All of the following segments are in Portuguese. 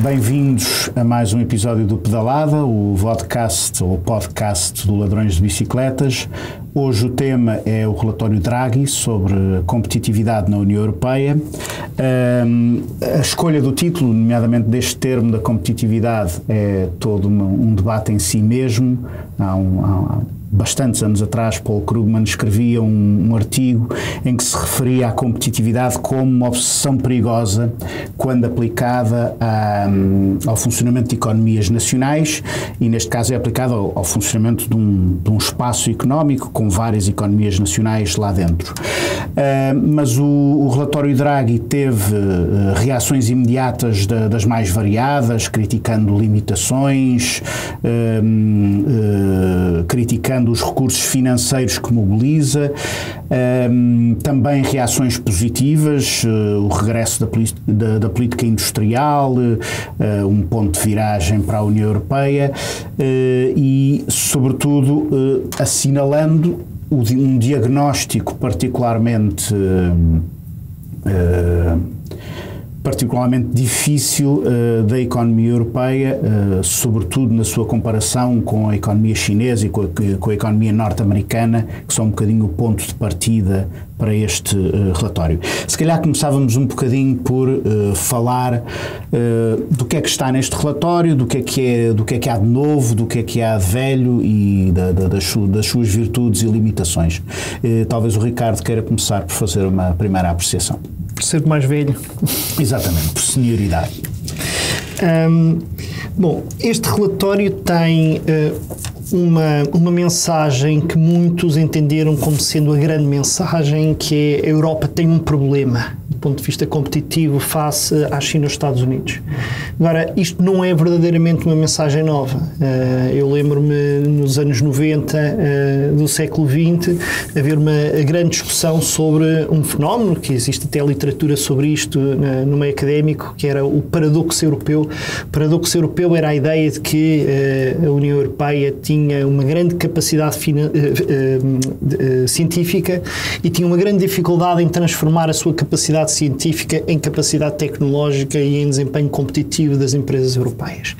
Bem-vindos a mais um episódio do Pedalada, o vodcast ou podcast do Ladrões de Bicicletas. Hoje o tema é o relatório Draghi sobre competitividade na União Europeia. A escolha do título, nomeadamente deste termo da competitividade, é todo um debate em si mesmo. Há bastantes anos atrás, Paul Krugman escrevia um artigo em que se referia à competitividade como uma obsessão perigosa quando aplicada ao funcionamento de economias nacionais, e neste caso é aplicada ao funcionamento de um espaço económico com várias economias nacionais lá dentro. Mas o relatório Draghi teve reações imediatas das mais variadas, criticando limitações, criticando os recursos financeiros que mobiliza, também reações positivas, o regresso da política industrial, um ponto de viragem para a União Europeia e, sobretudo, assinalando um diagnóstico particularmente difícil da economia europeia, sobretudo na sua comparação com a economia chinesa e com a economia norte-americana, que são um bocadinho o ponto de partida para este relatório. Se calhar começávamos um bocadinho por falar do que é que está neste relatório, do que é que há de novo, do que há de velho e das suas virtudes e limitações. Talvez o Ricardo queira começar por fazer uma primeira apreciação. Por ser mais velho. Exatamente, por senioridade. Bom, este relatório tem uma mensagem que muitos entenderam como sendo a grande mensagem, que é: a Europa tem um problema do ponto de vista competitivo face à China e aos Estados Unidos. Agora, isto não é verdadeiramente uma mensagem nova. Eu lembro-me, nos anos 90 do século XX, haver uma grande discussão sobre um fenómeno, que existe até literatura sobre isto no meio académico, que era o paradoxo europeu. O paradoxo europeu era a ideia de que a União Europeia tinha uma grande capacidade científica e tinha uma grande dificuldade em transformar a sua capacidade científica em capacidade tecnológica e em desempenho competitivo das empresas europeias.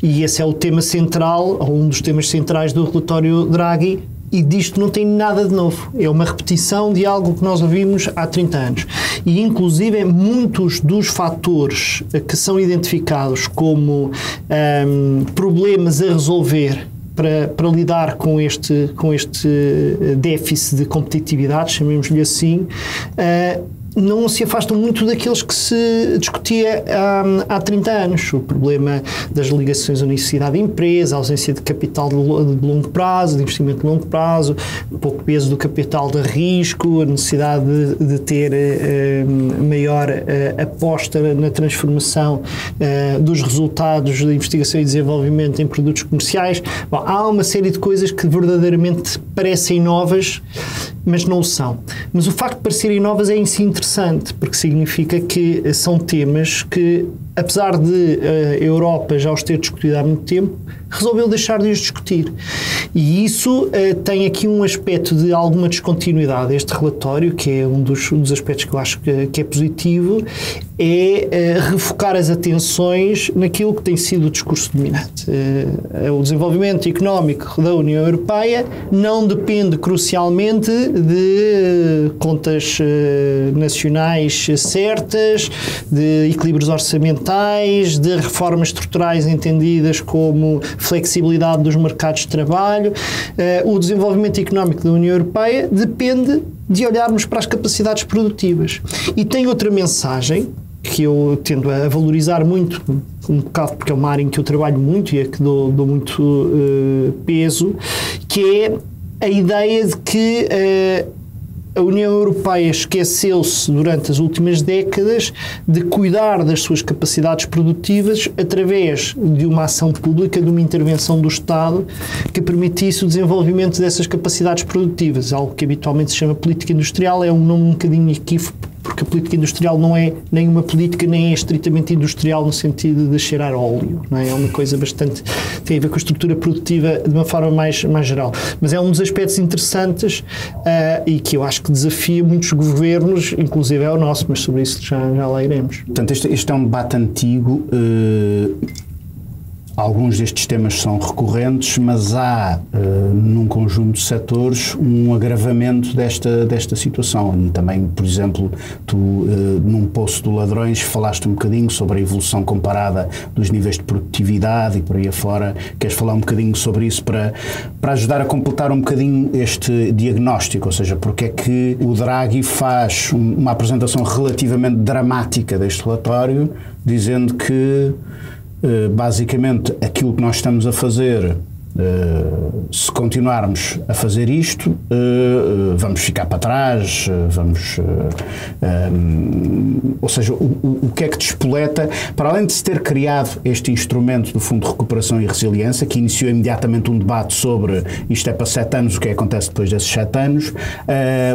E esse é o tema central, ou um dos temas centrais do relatório Draghi, e disto não tem nada de novo. É uma repetição de algo que nós ouvimos há 30 anos. E, inclusive, muitos dos fatores que são identificados como problemas a resolver para lidar com este déficit de competitividade, chamemos-lhe assim, não se afastam muito daqueles que se discutia há 30 anos. O problema das ligações à necessidade de empresa, a ausência de capital de longo prazo, de investimento de longo prazo, o pouco peso do capital de risco, a necessidade de ter maior aposta na transformação dos resultados de investigação e desenvolvimento em produtos comerciais. Bom, há uma série de coisas que verdadeiramente parecem novas, mas não o são. Mas o facto de parecerem novas é em si interessante, porque significa que são temas que, apesar de a Europa já os ter discutido há muito tempo, resolveu deixar de os discutir. E isso tem aqui um aspecto de alguma descontinuidade. Este relatório, que é um dos aspectos que eu acho que é positivo, é refocar as atenções naquilo que tem sido o discurso dominante. O desenvolvimento económico da União Europeia não depende crucialmente de contas nacionais certas, de equilíbrios orçamentais, de reformas estruturais entendidas como flexibilidade dos mercados de trabalho. O desenvolvimento económico da União Europeia depende de olharmos para as capacidades produtivas. E tem outra mensagem que eu tendo a valorizar muito, um bocado porque é uma área em que eu trabalho muito e a que dou muito peso, que é a ideia de que a União Europeia esqueceu-se durante as últimas décadas de cuidar das suas capacidades produtivas através de uma ação pública, de uma intervenção do Estado que permitisse o desenvolvimento dessas capacidades produtivas. Algo que habitualmente se chama política industrial, é um nome um bocadinho equívoco porque a política industrial não é nem uma política, nem é estritamente industrial no sentido de cheirar óleo, não é? É uma coisa bastante... tem a ver com a estrutura produtiva de uma forma mais geral. Mas é um dos aspectos interessantes e que eu acho que desafia muitos governos, inclusive é o nosso, mas sobre isso já lá iremos. Portanto, este é um debate antigo. Alguns destes temas são recorrentes, mas há, num conjunto de setores, um agravamento desta situação. E também, por exemplo, tu, num post do Ladrões, falaste um bocadinho sobre a evolução comparada dos níveis de produtividade e por aí afora. Queres falar um bocadinho sobre isso para ajudar a completar um bocadinho este diagnóstico? Ou seja, porque é que o Draghi faz uma apresentação relativamente dramática deste relatório, dizendo que basicamente aquilo que nós estamos a fazer, se continuarmos a fazer isto, vamos ficar para trás, ou seja, o que é que despoleta, para além de se ter criado este instrumento do Fundo de Recuperação e Resiliência, que iniciou imediatamente um debate sobre isto é para 7 anos, o que acontece depois desses 7 anos,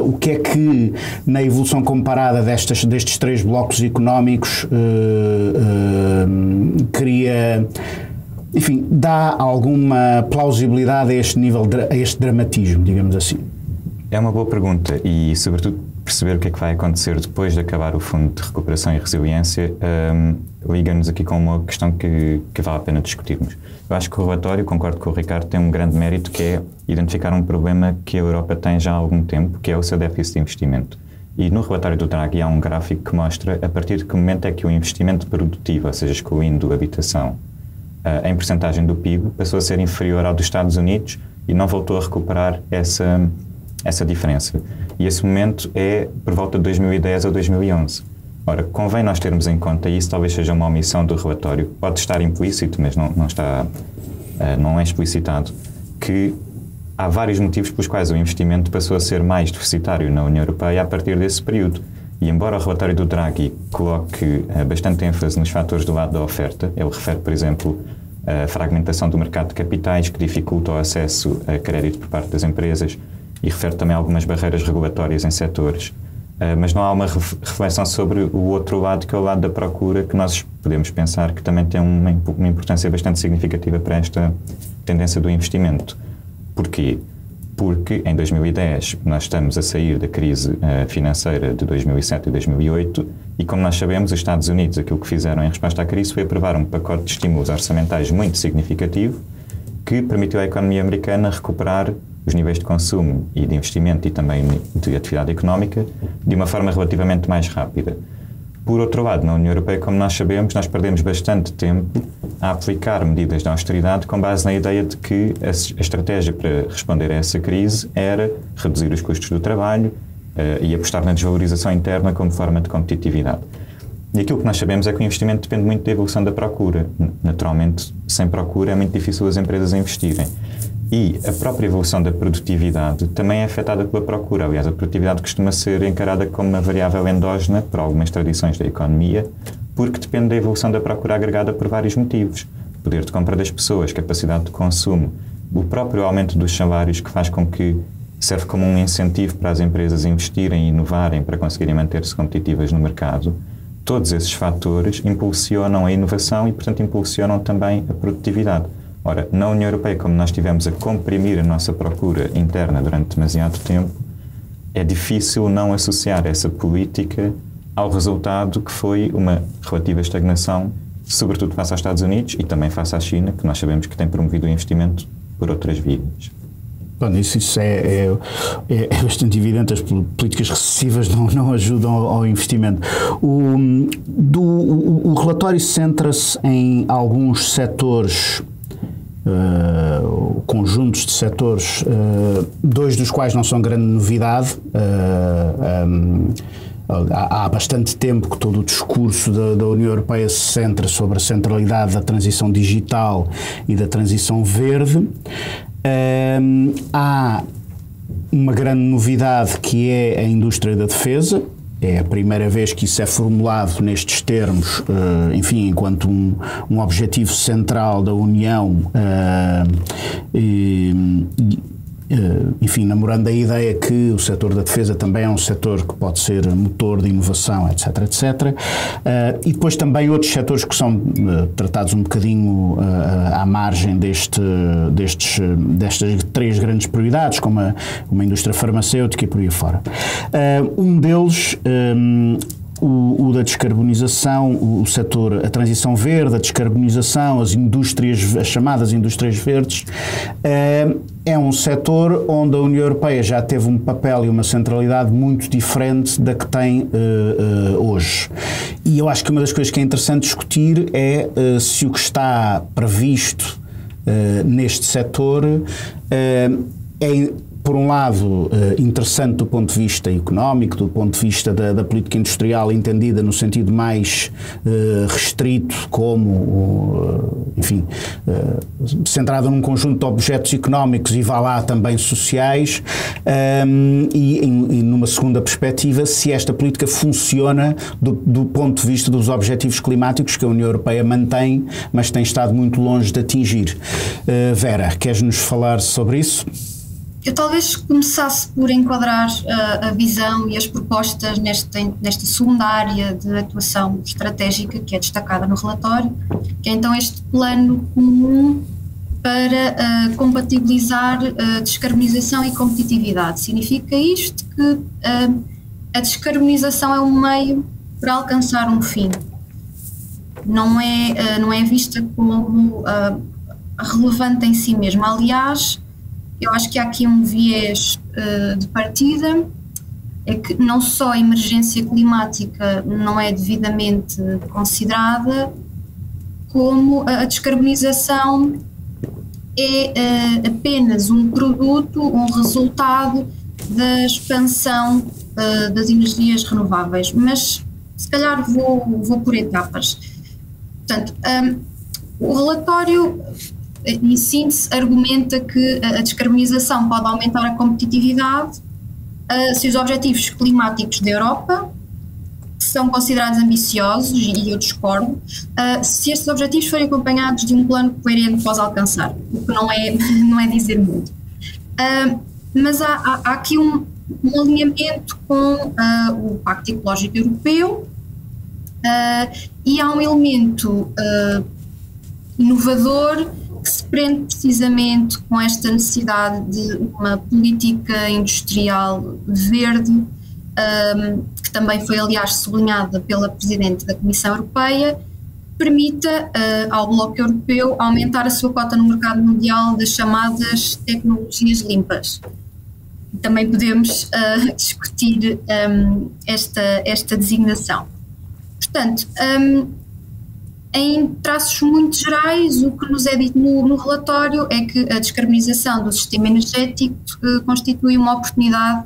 o que é que na evolução comparada destes 3 blocos económicos cria... Enfim, dá alguma plausibilidade a este nível, a este dramatismo, digamos assim? É uma boa pergunta e, sobretudo, perceber o que é que vai acontecer depois de acabar o Fundo de Recuperação e Resiliência liga-nos aqui com uma questão que vale a pena discutirmos. Eu acho que o relatório, concordo com o Ricardo, tem um grande mérito, que é identificar um problema que a Europa tem já há algum tempo, que é o seu déficit de investimento. E no relatório do Draghi há um gráfico que mostra a partir de que momento é que o investimento produtivo, ou seja, excluindo habitação, em percentagem do PIB, passou a ser inferior ao dos Estados Unidos e não voltou a recuperar essa diferença. E esse momento é por volta de 2010 ou 2011. Ora, convém nós termos em conta, e isso talvez seja uma omissão do relatório, pode estar implícito, mas não é explicitado, que há vários motivos pelos quais o investimento passou a ser mais deficitário na União Europeia a partir desse período. E embora o relatório do Draghi coloque bastante ênfase nos fatores do lado da oferta, ele refere, por exemplo, a fragmentação do mercado de capitais que dificulta o acesso a crédito por parte das empresas e refere também algumas barreiras regulatórias em setores, mas não há uma reflexão sobre o outro lado, que é o lado da procura, que nós podemos pensar que também tem uma importância bastante significativa para esta tendência do investimento. Porquê? Porque em 2010 nós estamos a sair da crise financeira de 2007 e 2008 e, como nós sabemos, os Estados Unidos, aquilo que fizeram em resposta à crise foi aprovar um pacote de estímulos orçamentais muito significativo que permitiu à economia americana recuperar os níveis de consumo e de investimento e também de atividade económica de uma forma relativamente mais rápida. Por outro lado, na União Europeia, como nós sabemos, nós perdemos bastante tempo a aplicar medidas de austeridade com base na ideia de que a estratégia para responder a essa crise era reduzir os custos do trabalho e apostar na desvalorização interna como forma de competitividade. E aquilo que nós sabemos é que o investimento depende muito da evolução da procura. Naturalmente, sem procura é muito difícil as empresas investirem. E a própria evolução da produtividade também é afetada pela procura. Aliás, a produtividade costuma ser encarada como uma variável endógena por algumas tradições da economia, porque depende da evolução da procura agregada por vários motivos. Poder de compra das pessoas, capacidade de consumo, o próprio aumento dos salários, que faz com que serve como um incentivo para as empresas investirem e inovarem para conseguirem manter-se competitivas no mercado. Todos esses fatores impulsionam a inovação e, portanto, impulsionam também a produtividade. Ora, na União Europeia, como nós estivemos a comprimir a nossa procura interna durante demasiado tempo, é difícil não associar essa política ao resultado que foi uma relativa estagnação, sobretudo face aos Estados Unidos e também face à China, que nós sabemos que tem promovido o investimento por outras vias. Bom, isso é bastante evidente. As políticas recessivas não ajudam ao investimento. O relatório centra-se em alguns setores, conjuntos de setores, 2 dos quais não são grande novidade. Há bastante tempo que todo o discurso da União Europeia se centra sobre a centralidade da transição digital e da transição verde. Há uma grande novidade que é a indústria da defesa. É a primeira vez que isso é formulado nestes termos, enfim, enquanto um objetivo central da União. enfim, namorando a ideia que o setor da defesa também é um setor que pode ser motor de inovação, etc, etc. E depois também outros setores que são tratados um bocadinho à margem destas 3 grandes prioridades, como uma indústria farmacêutica e por aí fora. Um deles, o da descarbonização, o setor, a transição verde, a descarbonização, as chamadas indústrias verdes, é um setor onde a União Europeia já teve um papel e uma centralidade muito diferente da que tem hoje. E eu acho que uma das coisas que é interessante discutir é se o que está previsto neste setor é, por um lado, interessante do ponto de vista económico, do ponto de vista da política industrial entendida no sentido mais restrito, como, enfim, centrada num conjunto de objetos económicos e vá lá também sociais, e numa segunda perspectiva, se esta política funciona do ponto de vista dos objetivos climáticos que a União Europeia mantém, mas tem estado muito longe de atingir. Vera, queres-nos falar sobre isso? Eu talvez começasse por enquadrar a visão e as propostas nesta segunda área de atuação estratégica que é destacada no relatório, que é então este plano comum para compatibilizar descarbonização e competitividade. Significa isto que a descarbonização é um meio para alcançar um fim. Não é vista como relevante em si mesma. Aliás, eu acho que há aqui um viés de partida, é que não só a emergência climática não é devidamente considerada, como a descarbonização é apenas um produto, um resultado da expansão das energias renováveis. Mas se calhar vou por etapas. Portanto, o relatório, em síntese, argumenta que a descarbonização pode aumentar a competitividade se os objetivos climáticos da Europa, que são considerados ambiciosos, e eu discordo, se estes objetivos forem acompanhados de um plano coerente para os alcançar, o que não é dizer muito. Mas há aqui um alinhamento com o Pacto Ecológico Europeu, e há um elemento inovador que se prende precisamente com esta necessidade de uma política industrial verde, que também foi, aliás, sublinhada pela Presidente da Comissão Europeia, permita ao Bloco Europeu aumentar a sua cota no mercado mundial das chamadas tecnologias limpas. Também podemos discutir esta designação. Portanto, em traços muito gerais, o que nos é dito no relatório é que a descarbonização do sistema energético constitui uma oportunidade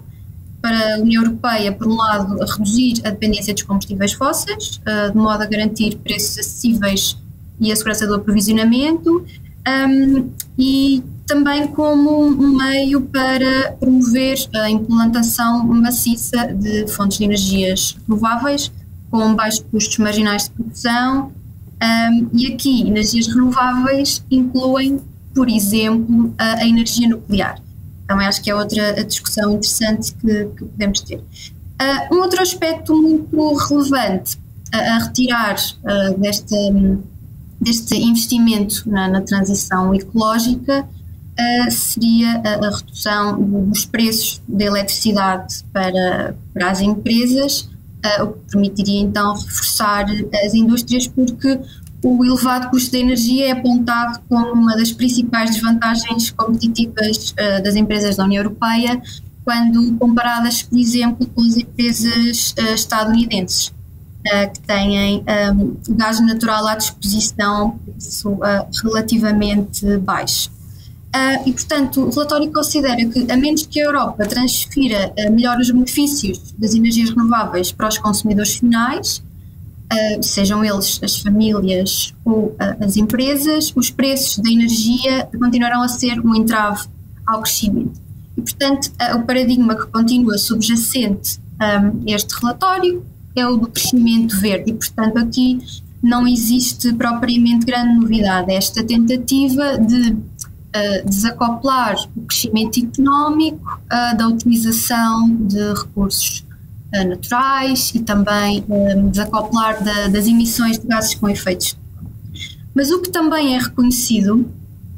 para a União Europeia, por um lado, a reduzir a dependência dos combustíveis fósseis, de modo a garantir preços acessíveis e a segurança do aprovisionamento, e também como um meio para promover a implantação maciça de fontes de energias renováveis com baixos custos marginais de produção. E aqui, energias renováveis incluem, por exemplo, a energia nuclear. Também acho que é outra discussão interessante que podemos ter. Um outro aspecto muito relevante a retirar deste investimento na transição ecológica seria a redução dos preços da eletricidade para as empresas, o que permitiria então reforçar as indústrias, porque o elevado custo da energia é apontado como uma das principais desvantagens competitivas das empresas da União Europeia, quando comparadas, por exemplo, com as empresas estadunidenses, que têm gás natural à disposição relativamente baixo. E, portanto, o relatório considera que, a menos que a Europa transfira melhor os benefícios das energias renováveis para os consumidores finais, sejam eles as famílias ou as empresas, os preços da energia continuarão a ser um entrave ao crescimento. E, portanto, o paradigma que continua subjacente a este relatório é o do crescimento verde e, portanto, aqui não existe propriamente grande novidade. Esta tentativa de desacoplar o crescimento económico da utilização de recursos naturais e também desacoplar das emissões de gases com efeitos. Mas o que também é reconhecido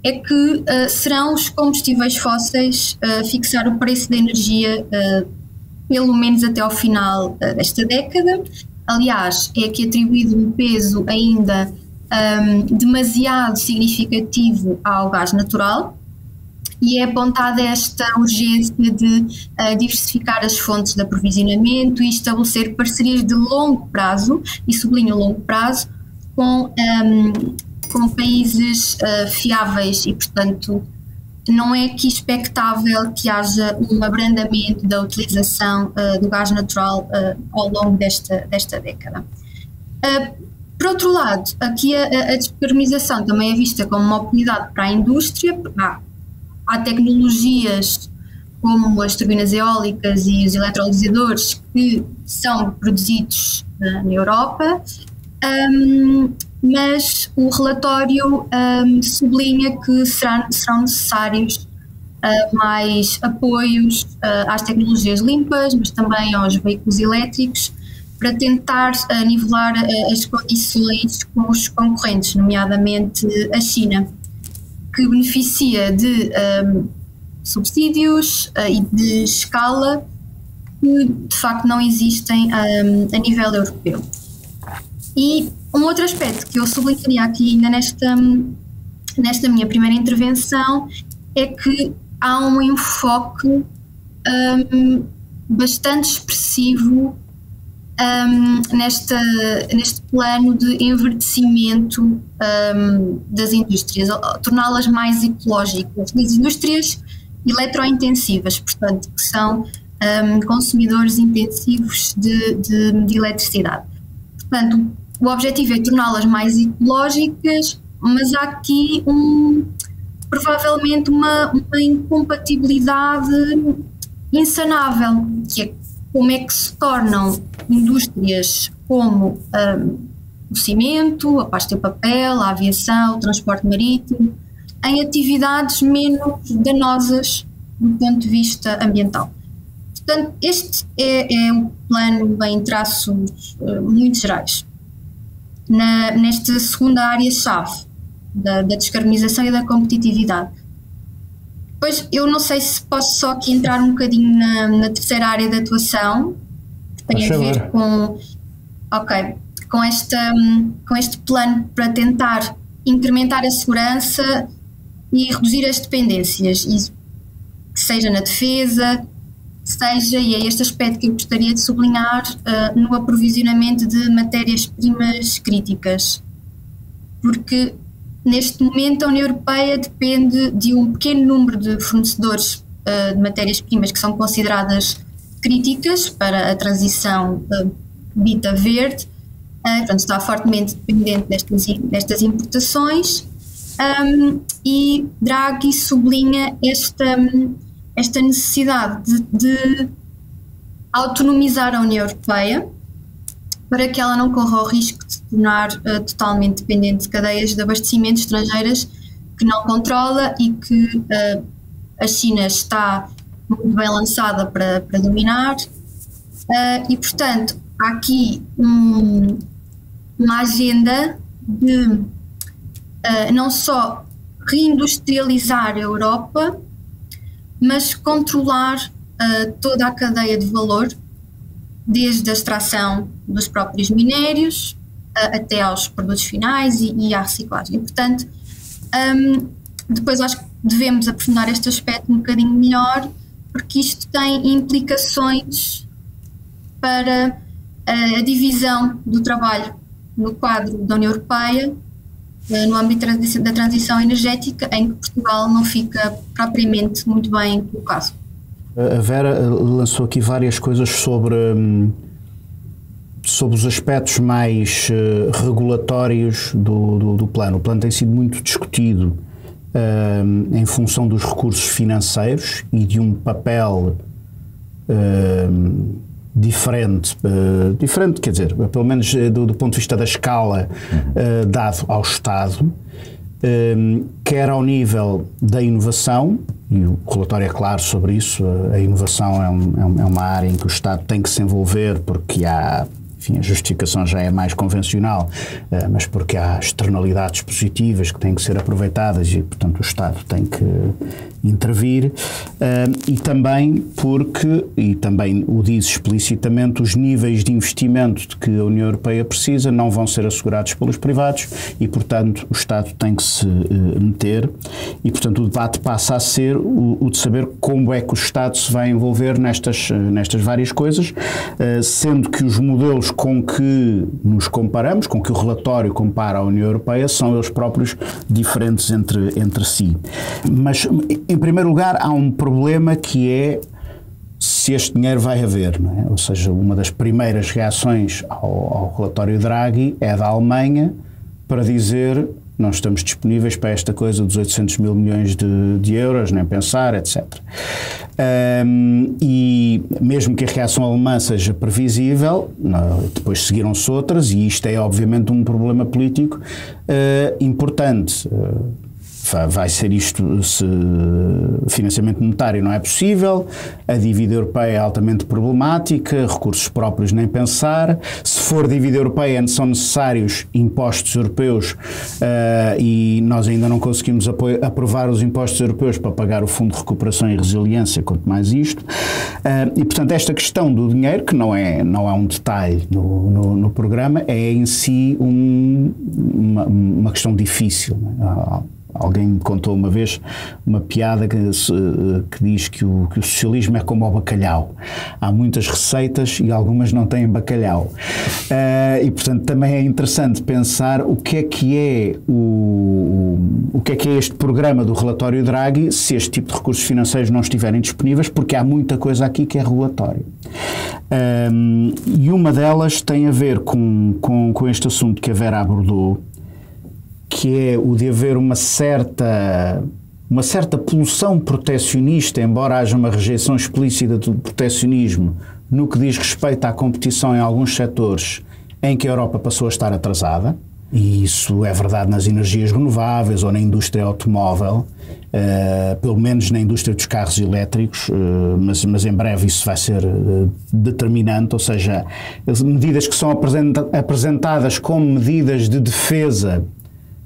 é que serão os combustíveis fósseis fixar o preço da energia pelo menos até ao final desta década. Aliás, é aqui atribuído um peso ainda demasiado significativo ao gás natural e é apontada esta urgência de diversificar as fontes de aprovisionamento e estabelecer parcerias de longo prazo, e sublinho longo prazo, com países fiáveis e, portanto, não é aqui expectável que haja um abrandamento da utilização do gás natural ao longo desta década. Por outro lado, aqui a descarbonização também é vista como uma oportunidade para a indústria. Há tecnologias como as turbinas eólicas e os eletrolisadores que são produzidos na Europa, mas o relatório sublinha que serão necessários mais apoios às tecnologias limpas, mas também aos veículos elétricos, para tentar nivelar as condições com os concorrentes, nomeadamente a China, que beneficia de subsídios e de escala que de facto não existem a nível europeu. E um outro aspecto que eu sublinharia aqui ainda nesta minha primeira intervenção é que há um enfoque bastante expressivo neste plano de enverdecimento das indústrias, torná-las mais ecológicas, das indústrias eletrointensivas, portanto, que são consumidores intensivos de eletricidade. Portanto, o objetivo é torná-las mais ecológicas, mas há aqui provavelmente uma incompatibilidade insanável, que é como é que se tornam indústrias como o cimento, a pasta e o papel, a aviação, o transporte marítimo, em atividades menos danosas do ponto de vista ambiental. Portanto, este é um plano em traços muito gerais. Nesta segunda área-chave da descarbonização e da competitividade. Depois, eu não sei se posso só aqui entrar um bocadinho na terceira área de atuação, que tem a ver com este plano para tentar incrementar a segurança e reduzir as dependências, e que seja na defesa, seja, e é este aspecto que eu gostaria de sublinhar, no aprovisionamento de matérias-primas críticas, porque neste momento a União Europeia depende de um pequeno número de fornecedores de matérias-primas que são consideradas críticas para a transição dita verde, portanto está fortemente dependente destas importações, e Draghi sublinha esta necessidade de autonomizar a União Europeia para que ela não corra o risco de se tornar totalmente dependente de cadeias de abastecimento estrangeiras que não controla e que a China está muito bem lançada para dominar. E, portanto, há aqui uma agenda de não só reindustrializar a Europa, mas controlar toda a cadeia de valor, desde a extração dos próprios minérios até aos produtos finais e à reciclagem. E, portanto, depois acho que devemos aprofundar este aspecto um bocadinho melhor, porque isto tem implicações para a divisão do trabalho no quadro da União Europeia, no âmbito da transição energética, em que Portugal não fica propriamente muito bem colocado. A Vera lançou aqui várias coisas sobre os aspectos mais regulatórios do plano. O plano tem sido muito discutido em função dos recursos financeiros e de um papel diferente, quer dizer, pelo menos do ponto de vista da escala dado ao Estado. quer ao nível da inovação, e o relatório é claro sobre isso. A inovação é uma área em que o Estado tem que se envolver, porque há, enfim, a justificação já é mais convencional, mas porque há externalidades positivas que têm que ser aproveitadas e, portanto, o Estado tem que intervir, e também porque, e também o diz explicitamente, os níveis de investimento de que a União Europeia precisa não vão ser assegurados pelos privados e, portanto, o Estado tem que se meter e, portanto, o debate passa a ser o de saber como é que o Estado se vai envolver nestas várias coisas, sendo que os modelos com que nos comparamos, com que o relatório compara a União Europeia, são eles próprios diferentes entre si. Mas, em primeiro lugar, há um problema que é se este dinheiro vai haver, não é? Ou seja, uma das primeiras reações ao relatório Draghi é da Alemanha para dizer não estamos disponíveis para esta coisa dos 800 mil milhões de euros, nem pensar, etc. E mesmo que a reação alemã seja previsível, depois seguiram-se outras, e isto é obviamente um problema político importante. Vai ser isto se financiamento monetário não é possível, a dívida europeia é altamente problemática, recursos próprios nem pensar, se for dívida europeia são necessários impostos europeus, e nós ainda não conseguimos aprovar os impostos europeus para pagar o Fundo de Recuperação e Resiliência, quanto mais isto, e portanto esta questão do dinheiro, que não é um detalhe no programa, é em si uma questão difícil, não é? Alguém me contou uma vez uma piada que diz que o socialismo é como o bacalhau. Há muitas receitas e algumas não têm bacalhau. E, portanto, também é interessante pensar o que é este programa do relatório Draghi se este tipo de recursos financeiros não estiverem disponíveis, porque há muita coisa aqui que é regulatória. E uma delas tem a ver com este assunto que a Vera abordou, que é o de haver uma certa pulsão protecionista, embora haja uma rejeição explícita do protecionismo no que diz respeito à competição em alguns setores em que a Europa passou a estar atrasada, e isso é verdade nas energias renováveis ou na indústria automóvel, pelo menos na indústria dos carros elétricos, mas em breve isso vai ser determinante, ou seja, as medidas que são apresentadas como medidas de defesa,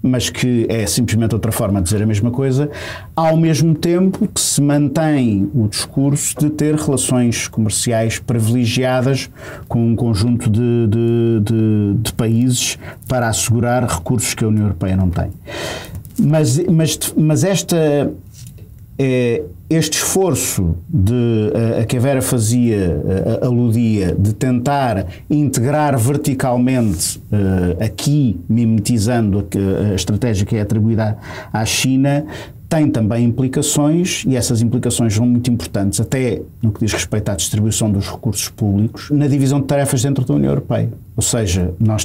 mas que é simplesmente outra forma de dizer a mesma coisa, ao mesmo tempo que se mantém o discurso de ter relações comerciais privilegiadas com um conjunto de países para assegurar recursos que a União Europeia não tem. Mas este esforço a que a Vera aludia, de tentar integrar verticalmente, aqui mimetizando a estratégia que é atribuída à China, tem também implicações, e essas implicações são muito importantes, até no que diz respeito à distribuição dos recursos públicos, na divisão de tarefas dentro da União Europeia. Ou seja, nós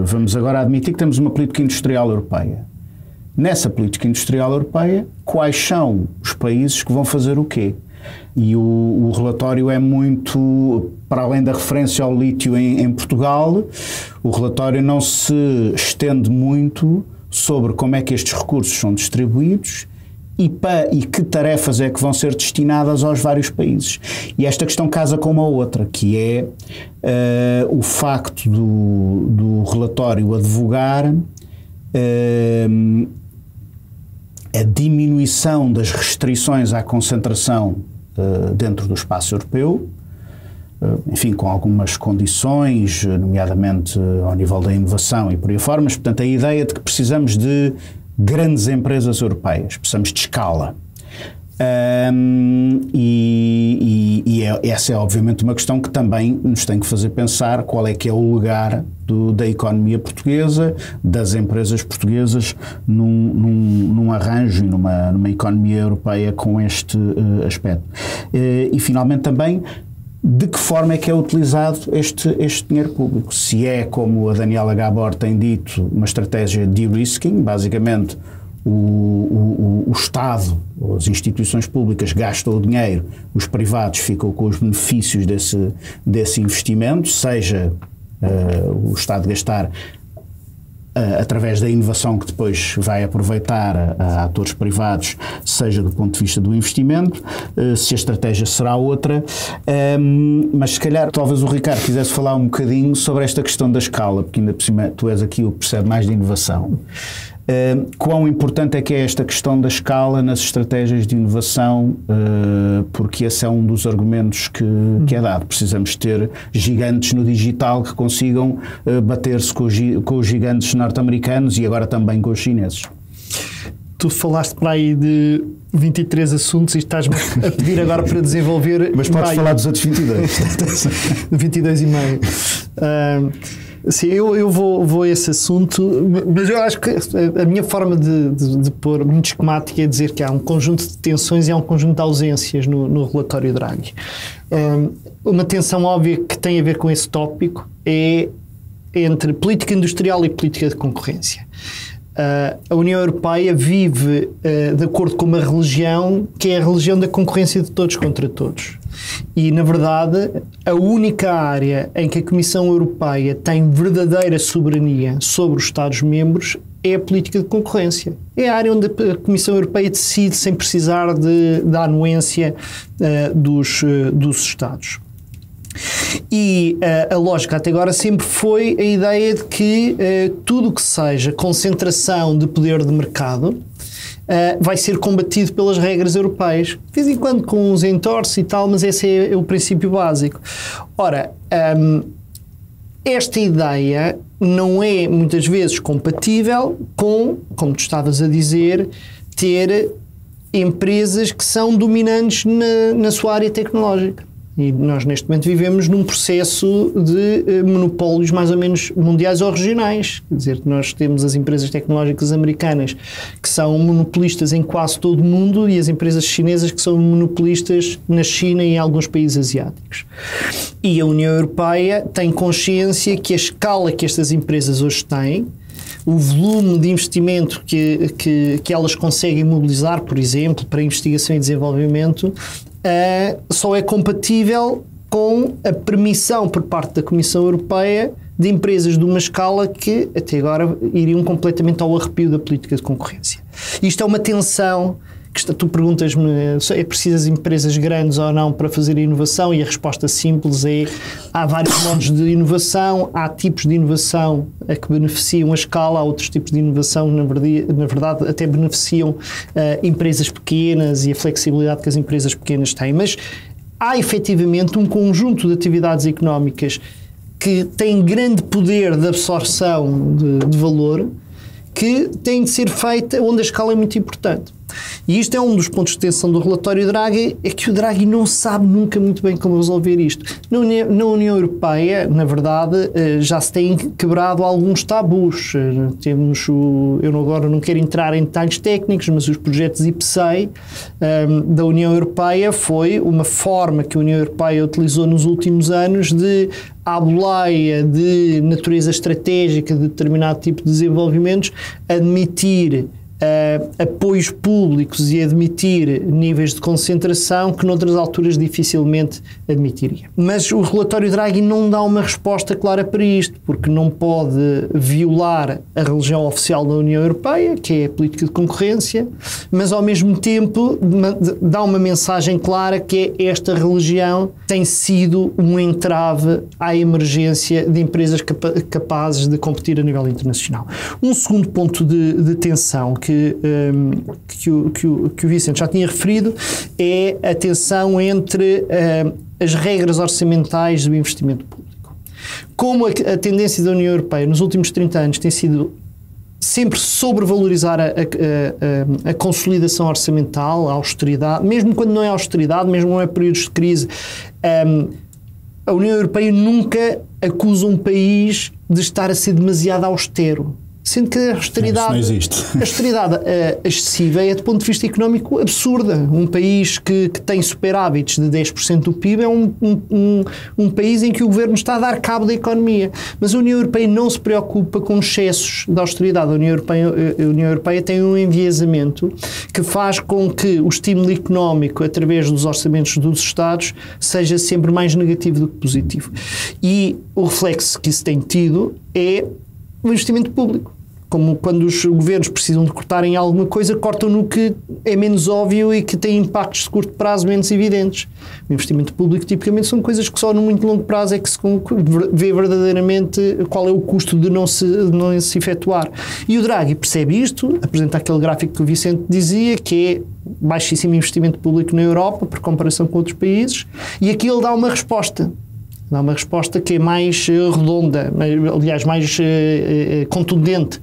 vamos agora admitir que temos uma política industrial europeia. Nessa política industrial europeia, quais são os países que vão fazer o quê? E o relatório é muito, para além da referência ao lítio em Portugal, o relatório não se estende muito sobre como é que estes recursos são distribuídos e que tarefas é que vão ser destinadas aos vários países. E esta questão casa com uma outra, que é o facto do relatório advogar a diminuição das restrições à concentração dentro do espaço europeu, enfim, com algumas condições, nomeadamente ao nível da inovação e por aí fora, mas, portanto, a ideia de que precisamos de grandes empresas europeias, precisamos de escala. Essa é obviamente uma questão que também nos tem que fazer pensar qual é que é o lugar da economia portuguesa, das empresas portuguesas num arranjo e numa economia europeia com este aspecto. E finalmente também de que forma é que é utilizado este dinheiro público. Se é, como a Daniela Gabor tem dito, uma estratégia de de-risking, basicamente o Estado, as instituições públicas gastam o dinheiro, os privados ficam com os benefícios desse investimento, seja o Estado gastar através da inovação que depois vai aproveitar a atores privados, seja do ponto de vista do investimento, se a estratégia será outra, mas se calhar talvez o Ricardo quisesse falar um bocadinho sobre esta questão da escala, porque ainda por cima tu és aqui o que percebe mais de inovação. Quão importante é que é esta questão da escala nas estratégias de inovação, porque esse é um dos argumentos que é dado. Precisamos ter gigantes no digital que consigam bater-se com os gigantes norte-americanos e agora também com os chineses. Tu falaste para aí de 23 assuntos e estás-me a pedir agora para desenvolver... Mas podes falar dos outros 22. 22 e meio. Sim, eu vou a esse assunto, mas eu acho que a minha forma de pôr muito esquemática é dizer que há um conjunto de tensões e há um conjunto de ausências no relatório Draghi. Uma tensão óbvia que tem a ver com esse tópico é entre política industrial e política de concorrência. A União Europeia vive de acordo com uma religião que é a religião da concorrência de todos contra todos. E, na verdade, a única área em que a Comissão Europeia tem verdadeira soberania sobre os Estados-membros é a política de concorrência. É a área onde a Comissão Europeia decide sem precisar da anuência dos Estados. E a lógica até agora sempre foi a ideia de que tudo o que seja concentração de poder de mercado vai ser combatido pelas regras europeias. De vez em quando com uns entorces e tal, mas esse é o princípio básico. Ora, esta ideia não é muitas vezes compatível com, como tu estavas a dizer, ter empresas que são dominantes na sua área tecnológica. E nós neste momento vivemos num processo de monopólios mais ou menos mundiais ou regionais. Quer dizer, nós temos as empresas tecnológicas americanas que são monopolistas em quase todo o mundo e as empresas chinesas que são monopolistas na China e em alguns países asiáticos. E a União Europeia tem consciência que a escala que estas empresas hoje têm, o volume de investimento que elas conseguem mobilizar, por exemplo, para investigação e desenvolvimento, só é compatível com a permissão por parte da Comissão Europeia de empresas de uma escala que até agora iriam completamente ao arrepio da política de concorrência. Isto é uma tensão que tu perguntas-me, é preciso empresas grandes ou não para fazer inovação? E a resposta simples é: há vários modos de inovação, há tipos de inovação a que beneficiam a escala, há outros tipos de inovação que na verdade até beneficiam empresas pequenas e a flexibilidade que as empresas pequenas têm. Mas há efetivamente um conjunto de atividades económicas que têm grande poder de absorção de valor, que tem de ser feita onde a escala é muito importante. E isto é um dos pontos de tensão do relatório Draghi, é que o Draghi não sabe nunca muito bem como resolver isto. Na União Europeia, na verdade, já se têm quebrado alguns tabus. Temos eu agora não quero entrar em detalhes técnicos, mas os projetos IPCEI da União Europeia foi uma forma que a União Europeia utilizou nos últimos anos de, à boleia de natureza estratégica de determinado tipo de desenvolvimentos, admitir apoios públicos e admitir níveis de concentração que noutras alturas dificilmente admitiria. Mas o relatório Draghi não dá uma resposta clara para isto, porque não pode violar a religião oficial da União Europeia, que é a política de concorrência, mas ao mesmo tempo dá uma mensagem clara que é: esta religião tem sido um entrave à emergência de empresas capazes de competir a nível internacional. Um segundo ponto de tensão que o Vicente já tinha referido é a tensão entre as regras orçamentais do investimento público. Como a tendência da União Europeia nos últimos 30 anos tem sido sempre sobrevalorizar a consolidação orçamental, a austeridade, mesmo quando não é austeridade, mesmo não é períodos de crise, a União Europeia nunca acusa um país de estar a ser demasiado austero. Sendo que a austeridade excessiva é, do ponto de vista económico, absurda. Um país que tem superávites de 10% do PIB é um país em que o governo está a dar cabo da economia. Mas a União Europeia não se preocupa com excessos de austeridade. A União Europeia tem um enviesamento que faz com que o estímulo económico, através dos orçamentos dos Estados, seja sempre mais negativo do que positivo. E o reflexo que isso tem tido é o investimento público. como quando os governos precisam de cortar em alguma coisa, cortam no que é menos óbvio e que tem impactos de curto prazo menos evidentes. O investimento público tipicamente são coisas que só no muito longo prazo é que se vê verdadeiramente qual é o custo de não se efetuar. E o Draghi percebe isto, apresenta aquele gráfico que o Vicente dizia, que é baixíssimo investimento público na Europa, por comparação com outros países, e aqui ele dá uma resposta. Dá uma resposta que é mais redonda, aliás, mais contundente,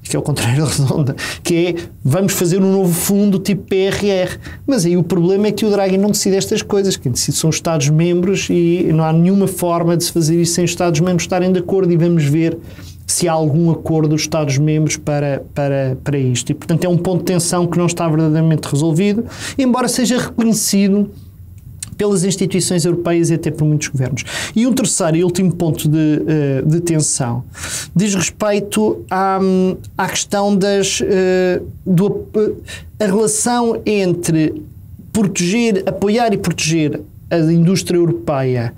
que é o contrário de redonda, que é, vamos fazer um novo fundo tipo PRR. Mas aí o problema é que o Draghi não decide estas coisas, quem decide são os Estados-membros e não há nenhuma forma de se fazer isso sem os Estados-membros estarem de acordo, e vamos ver se há algum acordo dos Estados-membros para isto. E, portanto, é um ponto de tensão que não está verdadeiramente resolvido, embora seja reconhecido pelas instituições europeias e até por muitos governos. E um terceiro e último ponto de tensão diz respeito à questão a relação entre apoiar e proteger a indústria europeia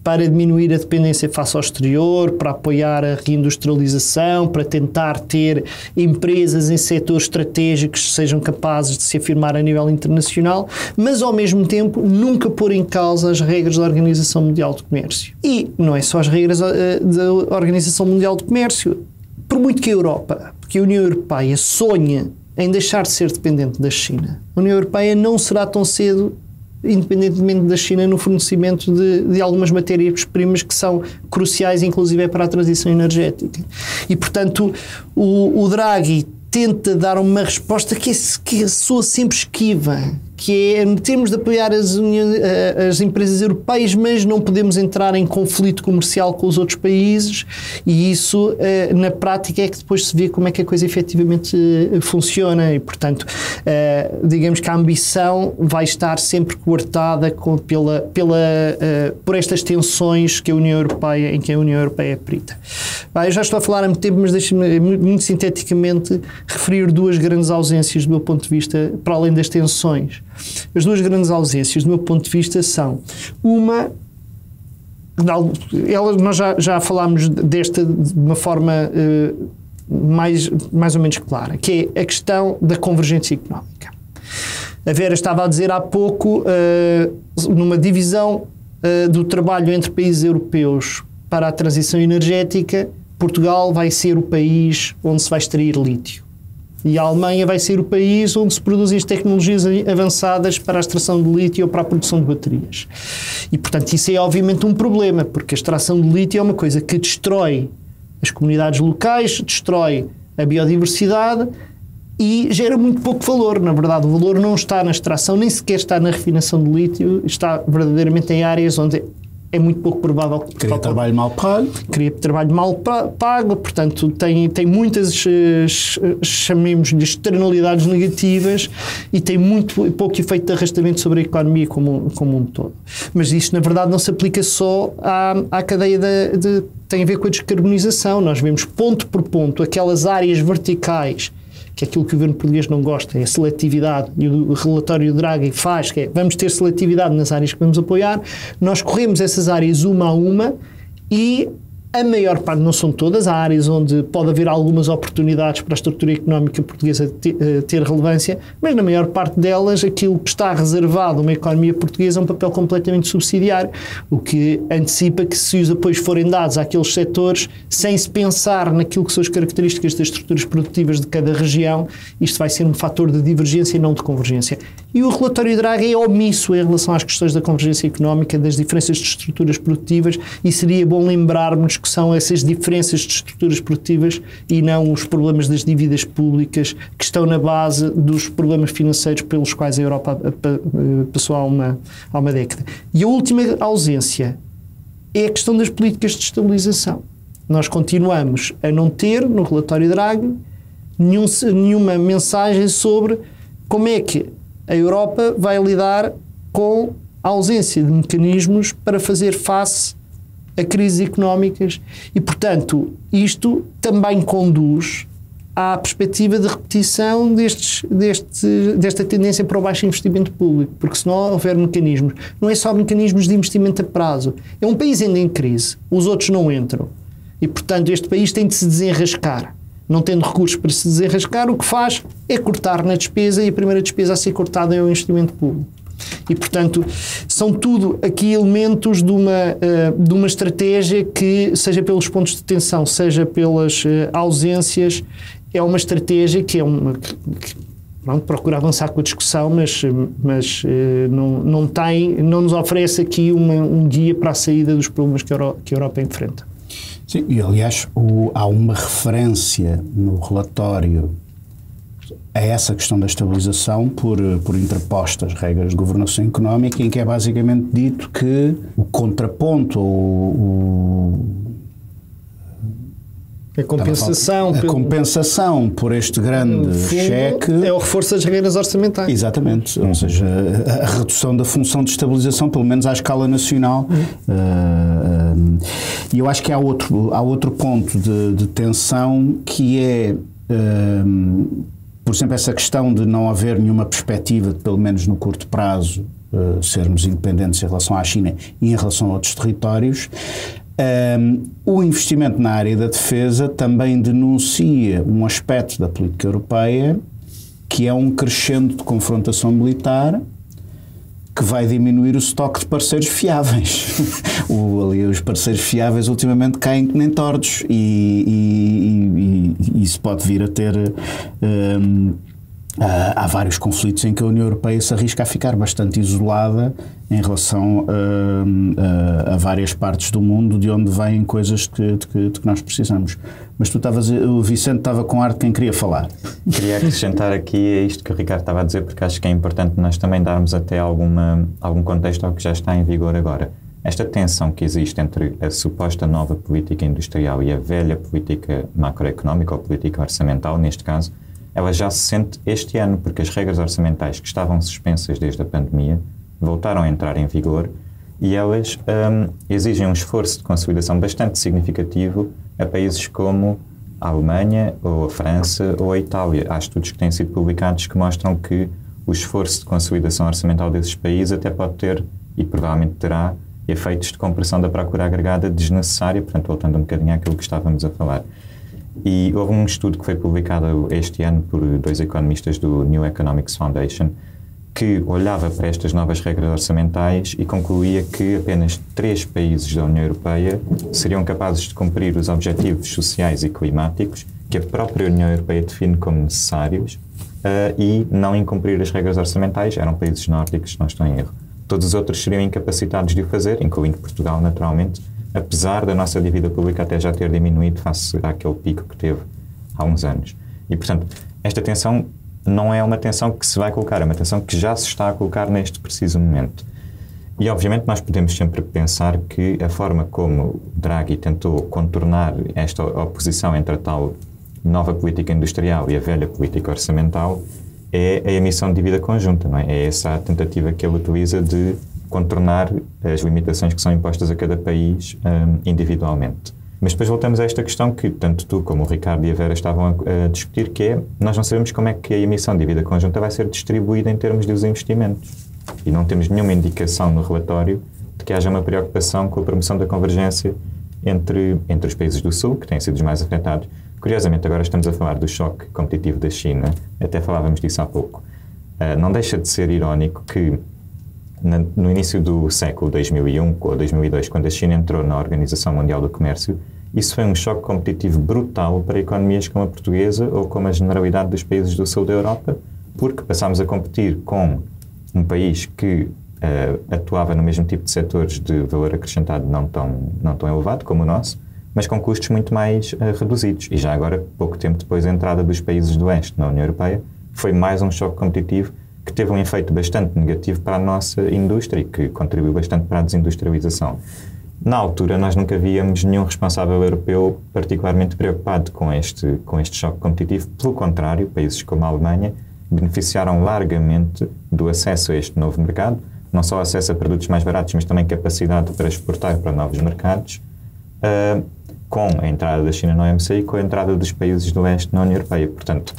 para diminuir a dependência face ao exterior, para apoiar a reindustrialização, para tentar ter empresas em setores estratégicos que sejam capazes de se afirmar a nível internacional, mas ao mesmo tempo nunca pôr em causa as regras da Organização Mundial do Comércio. E não é só as regras da Organização Mundial do Comércio. Por muito que a Europa, porque a União Europeia sonha em deixar de ser dependente da China, a União Europeia não será tão cedo independentemente da China no fornecimento de algumas matérias-primas que são cruciais, inclusive para a transição energética. E, portanto, o Draghi tenta dar uma resposta que soa sempre esquiva, que é, temos de apoiar as empresas europeias, mas não podemos entrar em conflito comercial com os outros países, e isso, na prática, é que depois se vê como é que a coisa efetivamente funciona, e, portanto, digamos que a ambição vai estar sempre coartada por estas tensões que a União Europeia, em que a União Europeia é perita. Eu já estou a falar há muito tempo, mas deixe-me muito sinteticamente referir duas grandes ausências do meu ponto de vista, para além das tensões. As duas grandes ausências, do meu ponto de vista, são uma... Nós já falámos desta de uma forma mais ou menos clara, que é a questão da convergência económica. A Vera estava a dizer há pouco, numa divisão do trabalho entre países europeus para a transição energética, Portugal vai ser o país onde se vai extrair lítio. E a Alemanha vai ser o país onde se produzem as tecnologias avançadas para a extração de lítio ou para a produção de baterias. E, portanto, isso é obviamente um problema, porque a extração de lítio é uma coisa que destrói as comunidades locais, destrói a biodiversidade e gera muito pouco valor. Na verdade, o valor não está na extração, nem sequer está na refinação de lítio, está verdadeiramente em áreas onde é muito pouco provável que... Cria trabalho mal pago. Cria trabalho mal pago, portanto tem muitas, chamemos-lhe, externalidades negativas e tem muito pouco efeito de arrastamento sobre a economia como um todo. Mas isto, na verdade, não se aplica só à cadeia tem a ver com a descarbonização. Nós vemos ponto por ponto aquelas áreas verticais, que é aquilo que o governo português não gosta, é a seletividade, e o relatório Draghi faz, que é, vamos ter seletividade nas áreas que vamos apoiar, nós corremos essas áreas uma a uma e a maior parte, não são todas, há áreas onde pode haver algumas oportunidades para a estrutura económica portuguesa ter relevância, mas na maior parte delas aquilo que está reservado a uma economia portuguesa é um papel completamente subsidiário, o que antecipa que se os apoios forem dados àqueles setores, sem se pensar naquilo que são as características das estruturas produtivas de cada região, isto vai ser um fator de divergência e não de convergência. E o relatório Draghi é omisso em relação às questões da convergência económica, das diferenças de estruturas produtivas, e seria bom lembrarmos que são essas diferenças de estruturas produtivas e não os problemas das dívidas públicas que estão na base dos problemas financeiros pelos quais a Europa passou há uma década. E a última ausência é a questão das políticas de estabilização. Nós continuamos a não ter, no relatório Draghi, nenhuma mensagem sobre como é que a Europa vai lidar com a ausência de mecanismos para fazer face a crises económicas e, portanto, isto também conduz à perspectiva de repetição desta tendência para o baixo investimento público, porque se não houver mecanismos, não é só mecanismos de investimento a prazo, é um país ainda em crise, os outros não entram e, portanto, este país tem de se desenrascar. Não tendo recursos para se desenrascar, o que faz é cortar na despesa, e a primeira despesa a ser cortada é o investimento público. E, portanto, são tudo aqui elementos de uma estratégia que, seja pelos pontos de tensão, seja pelas ausências, é uma estratégia que é uma... Pronto, procura avançar com a discussão, mas não nos oferece aqui um guia para a saída dos problemas que a Europa enfrenta. Sim, e aliás há uma referência no relatório a essa questão da estabilização por interpostas regras de governação económica, em que é basicamente dito que o contraponto a compensação por este grande cheque é o reforço das regras orçamentais. Exatamente, ou seja, a redução da função de estabilização, pelo menos à escala nacional. E eu acho que há outro ponto de tensão, que é, por exemplo, essa questão de não haver nenhuma perspectiva de, pelo menos no curto prazo, sermos independentes em relação à China e em relação a outros territórios. O investimento na área da defesa também denuncia um aspecto da política europeia, que é um crescendo de confrontação militar, que vai diminuir o estoque de parceiros fiáveis. Os parceiros fiáveis ultimamente caem que nem tordos, e isso pode vir a ter... há vários conflitos em que a União Europeia se arrisca a ficar bastante isolada em relação a várias partes do mundo de onde vêm coisas de que nós precisamos. Mas o Vicente estava com ar de quem queria falar. Queria acrescentar aqui a isto que o Ricardo estava a dizer, porque acho que é importante nós também darmos até algum contexto ao que já está em vigor agora. Esta tensão que existe entre a suposta nova política industrial e a velha política macroeconómica, ou política orçamental, neste caso, ela já se sente este ano, porque as regras orçamentais que estavam suspensas desde a pandemia voltaram a entrar em vigor, e elas exigem um esforço de consolidação bastante significativo a países como a Alemanha, ou a França, ou a Itália. Há estudos que têm sido publicados que mostram que o esforço de consolidação orçamental desses países até pode ter, e provavelmente terá, efeitos de compressão da procura agregada desnecessária, portanto, voltando um bocadinho àquilo que estávamos a falar. E houve um estudo que foi publicado este ano por 2 economistas do New Economics Foundation, que olhava para estas novas regras orçamentais e concluía que apenas 3 países da União Europeia seriam capazes de cumprir os objetivos sociais e climáticos que a própria União Europeia define como necessários e não incumprir as regras orçamentais. Eram países nórdicos, se não estou em erro. Todos os outros seriam incapacitados de o fazer, incluindo Portugal, naturalmente, apesar da nossa dívida pública até já ter diminuído face àquele pico que teve há uns anos. E, portanto, esta tensão não é uma tensão que se vai colocar, é uma tensão que já se está a colocar neste preciso momento. E, obviamente, nós podemos sempre pensar que a forma como Draghi tentou contornar esta oposição entre a tal nova política industrial e a velha política orçamental é a emissão de dívida conjunta, não é? É essa a tentativa que ele utiliza de contornar as limitações que são impostas a cada país individualmente. Mas depois voltamos a esta questão que tanto tu como o Ricardo e a Vera estavam a discutir, que é, nós não sabemos como é que a emissão de dívida conjunta vai ser distribuída em termos dos investimentos. E não temos nenhuma indicação no relatório de que haja uma preocupação com a promoção da convergência entre os países do Sul, que têm sido os mais afetados. Curiosamente, agora estamos a falar do choque competitivo da China, até falávamos disso há pouco. Não deixa de ser irónico que no início do século 2001 ou 2002, quando a China entrou na Organização Mundial do Comércio, isso foi um choque competitivo brutal para economias como a portuguesa ou como a generalidade dos países do sul da Europa, porque passámos a competir com um país que atuava no mesmo tipo de setores de valor acrescentado não tão elevado como o nosso, mas com custos muito mais reduzidos. E já agora, pouco tempo depois da entrada dos países do Oeste na União Europeia, foi mais um choque competitivo que teve um efeito bastante negativo para a nossa indústria e que contribuiu bastante para a desindustrialização. Na altura, nós nunca víamos nenhum responsável europeu particularmente preocupado com este choque competitivo. Pelo contrário, países como a Alemanha beneficiaram largamente do acesso a este novo mercado, não só acesso a produtos mais baratos, mas também capacidade para exportar para novos mercados, com a entrada da China no OMC e com a entrada dos países do Oeste na União Europeia. Portanto,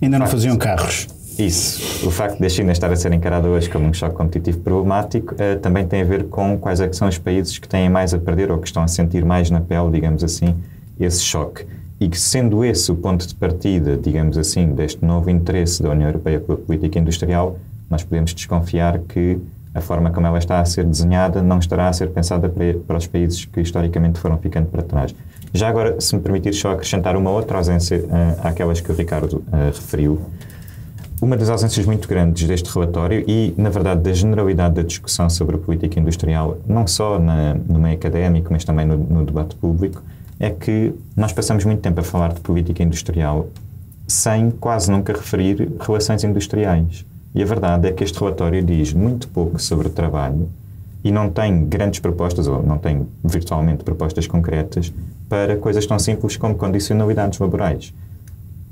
ainda não faziam carros. Isso. O facto da China estar a ser encarada hoje como um choque competitivo problemático também tem a ver com quais é que são os países que têm mais a perder ou que estão a sentir mais na pele, digamos assim, esse choque. e que, sendo esse o ponto de partida, digamos assim, deste novo interesse da União Europeia pela política industrial, nós podemos desconfiar que a forma como ela está a ser desenhada não estará a ser pensada para os países que historicamente foram ficando para trás. Já agora, se me permitir só acrescentar uma outra ausência àquelas que o Ricardo referiu, uma das ausências muito grandes deste relatório e, na verdade, da generalidade da discussão sobre a política industrial, não só no meio académico, mas também no debate público, é que nós passamos muito tempo a falar de política industrial sem quase nunca referir relações industriais. E a verdade é que este relatório diz muito pouco sobre o trabalho e não tem grandes propostas, ou não tem virtualmente propostas concretas para coisas tão simples como condicionalidades laborais.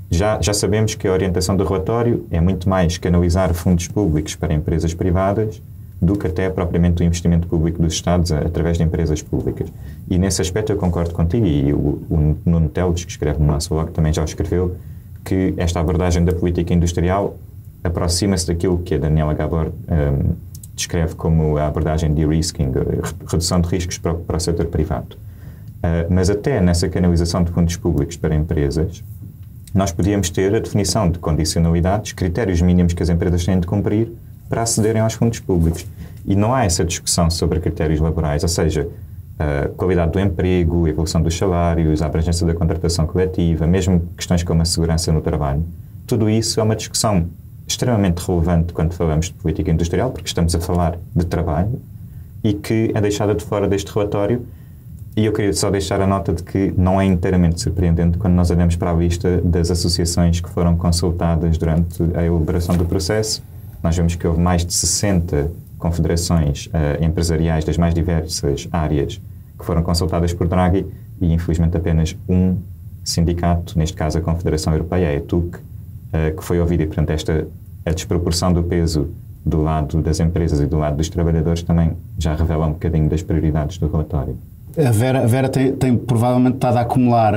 Já sabemos que a orientação do relatório é muito mais canalizar fundos públicos para empresas privadas do que até propriamente o investimento público dos Estados através de empresas públicas. E nesse aspecto eu concordo contigo, e o Nuno Teles, que escreve no nosso blog, também já o escreveu, que esta abordagem da política industrial aproxima-se daquilo que a Daniela Gabor descreve como a abordagem de de-risking, redução de riscos para o setor privado. Mas até nessa canalização de fundos públicos para empresas, nós podíamos ter a definição de condicionalidades, critérios mínimos que as empresas têm de cumprir para acederem aos fundos públicos. E não há essa discussão sobre critérios laborais, ou seja, a qualidade do emprego, a evolução dos salários, a abrangência da contratação coletiva, mesmo questões como a segurança no trabalho. Tudo isso é uma discussão extremamente relevante quando falamos de política industrial, porque estamos a falar de trabalho e que é deixada de fora deste relatório. E eu queria só deixar a nota de que não é inteiramente surpreendente quando nós olhamos para a lista das associações que foram consultadas durante a elaboração do processo. Nós vemos que houve mais de 60 confederações empresariais das mais diversas áreas que foram consultadas por Draghi e, infelizmente, apenas um sindicato, neste caso a Confederação Europeia, a ETUC, que foi ouvido. E, portanto, a desproporção do peso do lado das empresas e do lado dos trabalhadores também já revela um bocadinho das prioridades do relatório. A Vera tem provavelmente estado a acumular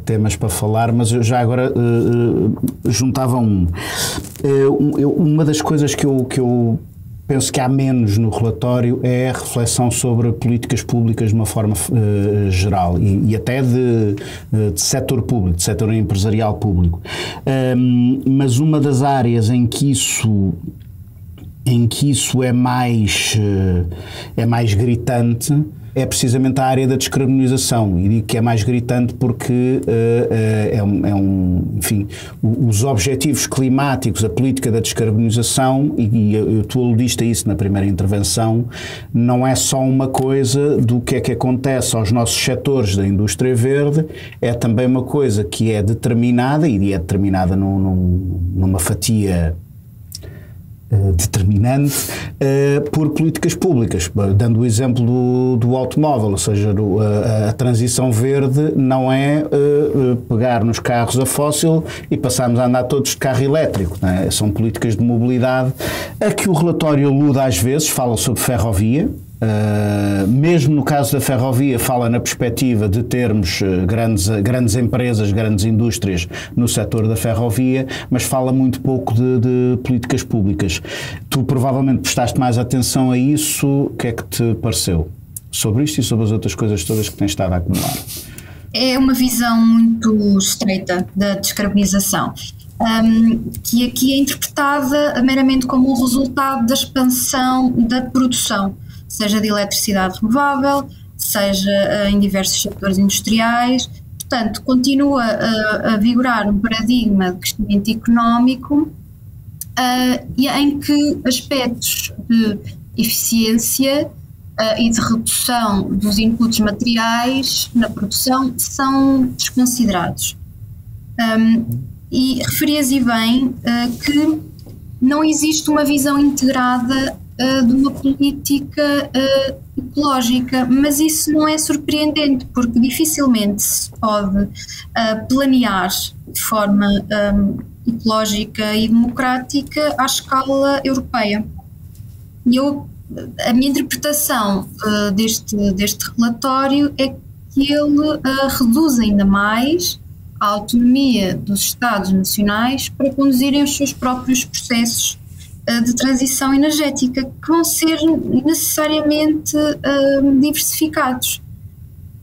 temas para falar, mas eu já agora juntava uma das coisas que eu penso que há menos no relatório é a reflexão sobre políticas públicas de uma forma geral e até de setor público, de setor empresarial público. Mas uma das áreas em que isso é mais gritante é precisamente a área da descarbonização, e digo que é mais gritante porque enfim, os objetivos climáticos, a política da descarbonização, e tu aludiste a isso na primeira intervenção, não é só uma coisa do que é que acontece aos nossos setores da indústria verde, é também uma coisa que é determinada, e é determinada numa fatia determinante por políticas públicas, dando o exemplo do automóvel, ou seja, a transição verde não é pegar nos carros a fóssil e passarmos a andar todos de carro elétrico, não é? São políticas de mobilidade a que o relatório alude às vezes, fala sobre ferrovia. Mesmo no caso da ferrovia, fala na perspectiva de termos grandes empresas, grandes indústrias no setor da ferrovia, mas fala muito pouco de políticas públicas. Tu provavelmente prestaste mais atenção a isso. O que é que te pareceu sobre isto e sobre as outras coisas todas que tens estado a acumular? É uma visão muito estreita da descarbonização, que aqui é interpretada meramente como um resultado da expansão da produção, seja de eletricidade renovável, seja em diversos setores industriais. Portanto, continua a vigorar um paradigma de crescimento económico em que aspectos de eficiência e de redução dos inputs materiais na produção são desconsiderados. E referias e bem que não existe uma visão integrada de uma política ecológica, mas isso não é surpreendente, porque dificilmente se pode planear de forma ecológica e democrática à escala europeia. E a minha interpretação deste relatório é que ele reduz ainda mais a autonomia dos Estados nacionais para conduzirem os seus próprios processos de transição energética, que vão ser necessariamente diversificados.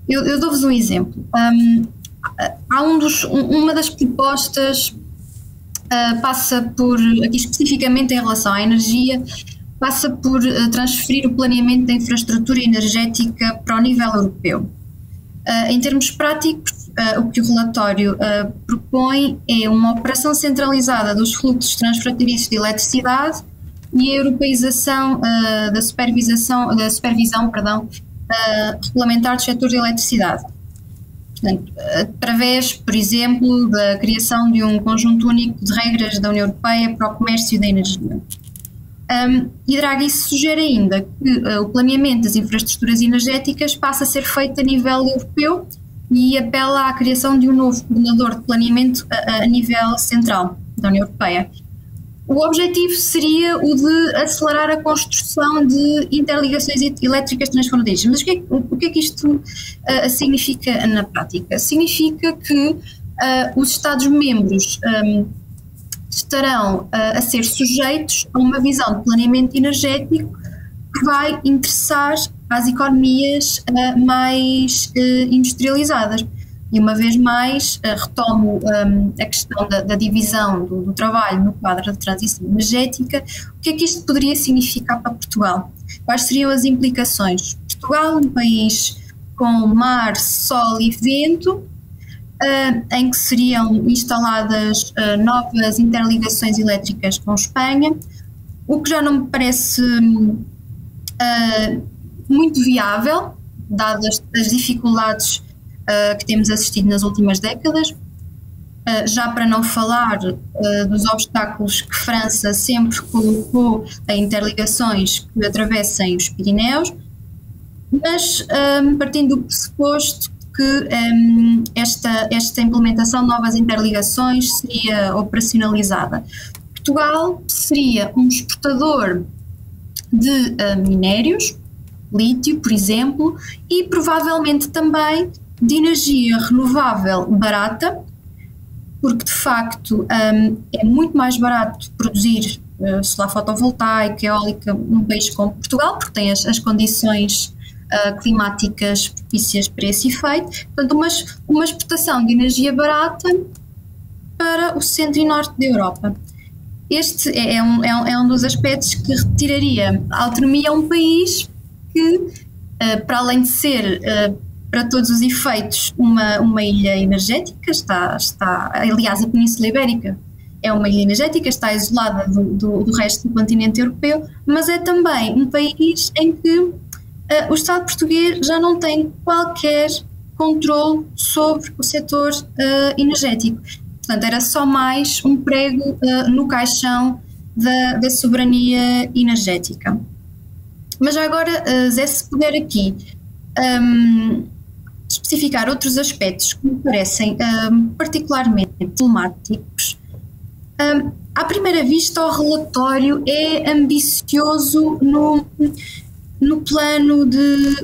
Eu dou-vos um exemplo. uma das propostas passa por, aqui especificamente em relação à energia, passa por transferir o planeamento da infraestrutura energética para o nível europeu. Em termos práticos, o que o relatório propõe é uma operação centralizada dos fluxos transfronteiriços de eletricidade e a europeização da supervisão regulamentar do setor de eletricidade. Portanto, através, por exemplo, da criação de um conjunto único de regras da União Europeia para o comércio da energia. E Draghi sugere ainda que o planeamento das infraestruturas energéticas passa a ser feito a nível europeu e apela à criação de um novo coordenador de planeamento a nível central da União Europeia. O objetivo seria o de acelerar a construção de interligações elétricas transfronteiriças. Mas o que é que isto significa na prática? Significa que os Estados-membros estarão a ser sujeitos a uma visão de planeamento energético que vai interessar às economias mais industrializadas. E uma vez mais retomo a questão da divisão do trabalho no quadro da transição energética. O que é que isto poderia significar para Portugal? Quais seriam as implicações? Portugal, um país com mar, sol e vento, em que seriam instaladas novas interligações elétricas com Espanha, o que já não me parece muito viável, dadas as dificuldades que temos assistido nas últimas décadas, já para não falar dos obstáculos que França sempre colocou a interligações que atravessem os Pirineus, mas partindo do pressuposto que esta implementação de novas interligações seria operacionalizada. Portugal seria um exportador de minérios, lítio, por exemplo, e provavelmente também de energia renovável barata, porque de facto é muito mais barato produzir solar fotovoltaica, eólica num país como Portugal, porque tem as condições climáticas propícias para esse efeito. Portanto, uma exportação de energia barata para o centro e norte da Europa. Este é um dos aspectos que retiraria a autonomia a um país que, para além de ser para todos os efeitos uma ilha energética, aliás, a Península Ibérica é uma ilha energética, está isolada do resto do continente europeu, mas é também um país em que o Estado português já não tem qualquer controle sobre o setor energético. Portanto, era só mais um prego no caixão da soberania energética. Mas já agora, Zé, se puder aqui especificar outros aspectos que me parecem particularmente problemáticos. À primeira vista, o relatório é ambicioso no plano de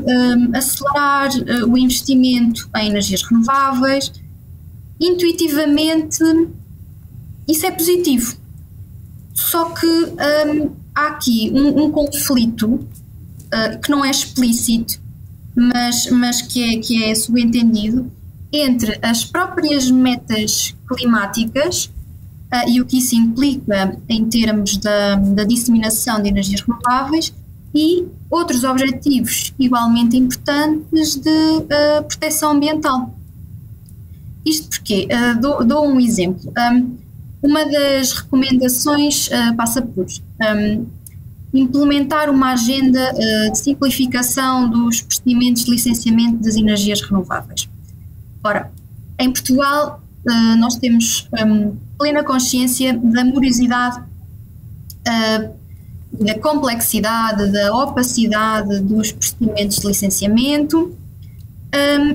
acelerar o investimento em energias renováveis. Intuitivamente, isso é positivo. Só que há aqui um conflito que não é explícito, mas que é subentendido entre as próprias metas climáticas e o que isso implica em termos da disseminação de energias renováveis e outros objetivos igualmente importantes de proteção ambiental. Isto porque, dou um exemplo, uma das recomendações passa por implementar uma agenda de simplificação dos procedimentos de licenciamento das energias renováveis. Ora, em Portugal nós temos plena consciência da morosidade, da complexidade, da opacidade dos procedimentos de licenciamento,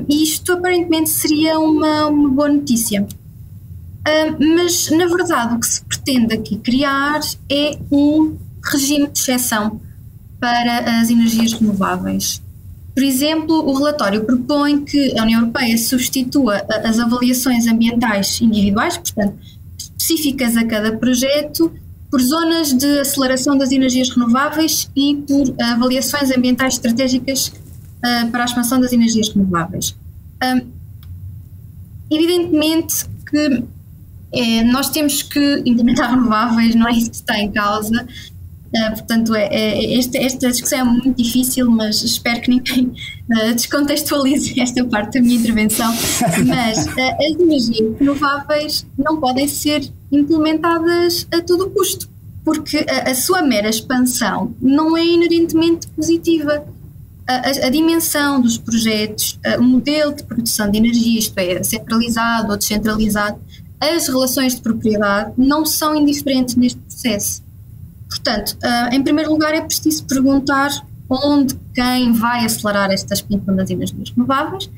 e isto aparentemente seria uma boa notícia. Mas, na verdade, o que se pretende aqui criar é um regime de exceção para as energias renováveis. Por exemplo, o relatório propõe que a União Europeia substitua as avaliações ambientais individuais, portanto, específicas a cada projeto, por zonas de aceleração das energias renováveis e por avaliações ambientais estratégicas para a expansão das energias renováveis. evidentemente que nós temos que implementar renováveis, não é isso que está em causa. Portanto, esta discussão é muito difícil, mas espero que ninguém descontextualize esta parte da minha intervenção. Mas as energias renováveis não podem ser implementadas a todo custo, porque a sua mera expansão não é inerentemente positiva. A dimensão dos projetos, o modelo de produção de energia, isto é, centralizado ou descentralizado, as relações de propriedade não são indiferentes neste processo. Portanto, em primeiro lugar é preciso perguntar onde, quem vai acelerar esta expansão das energias renováveis,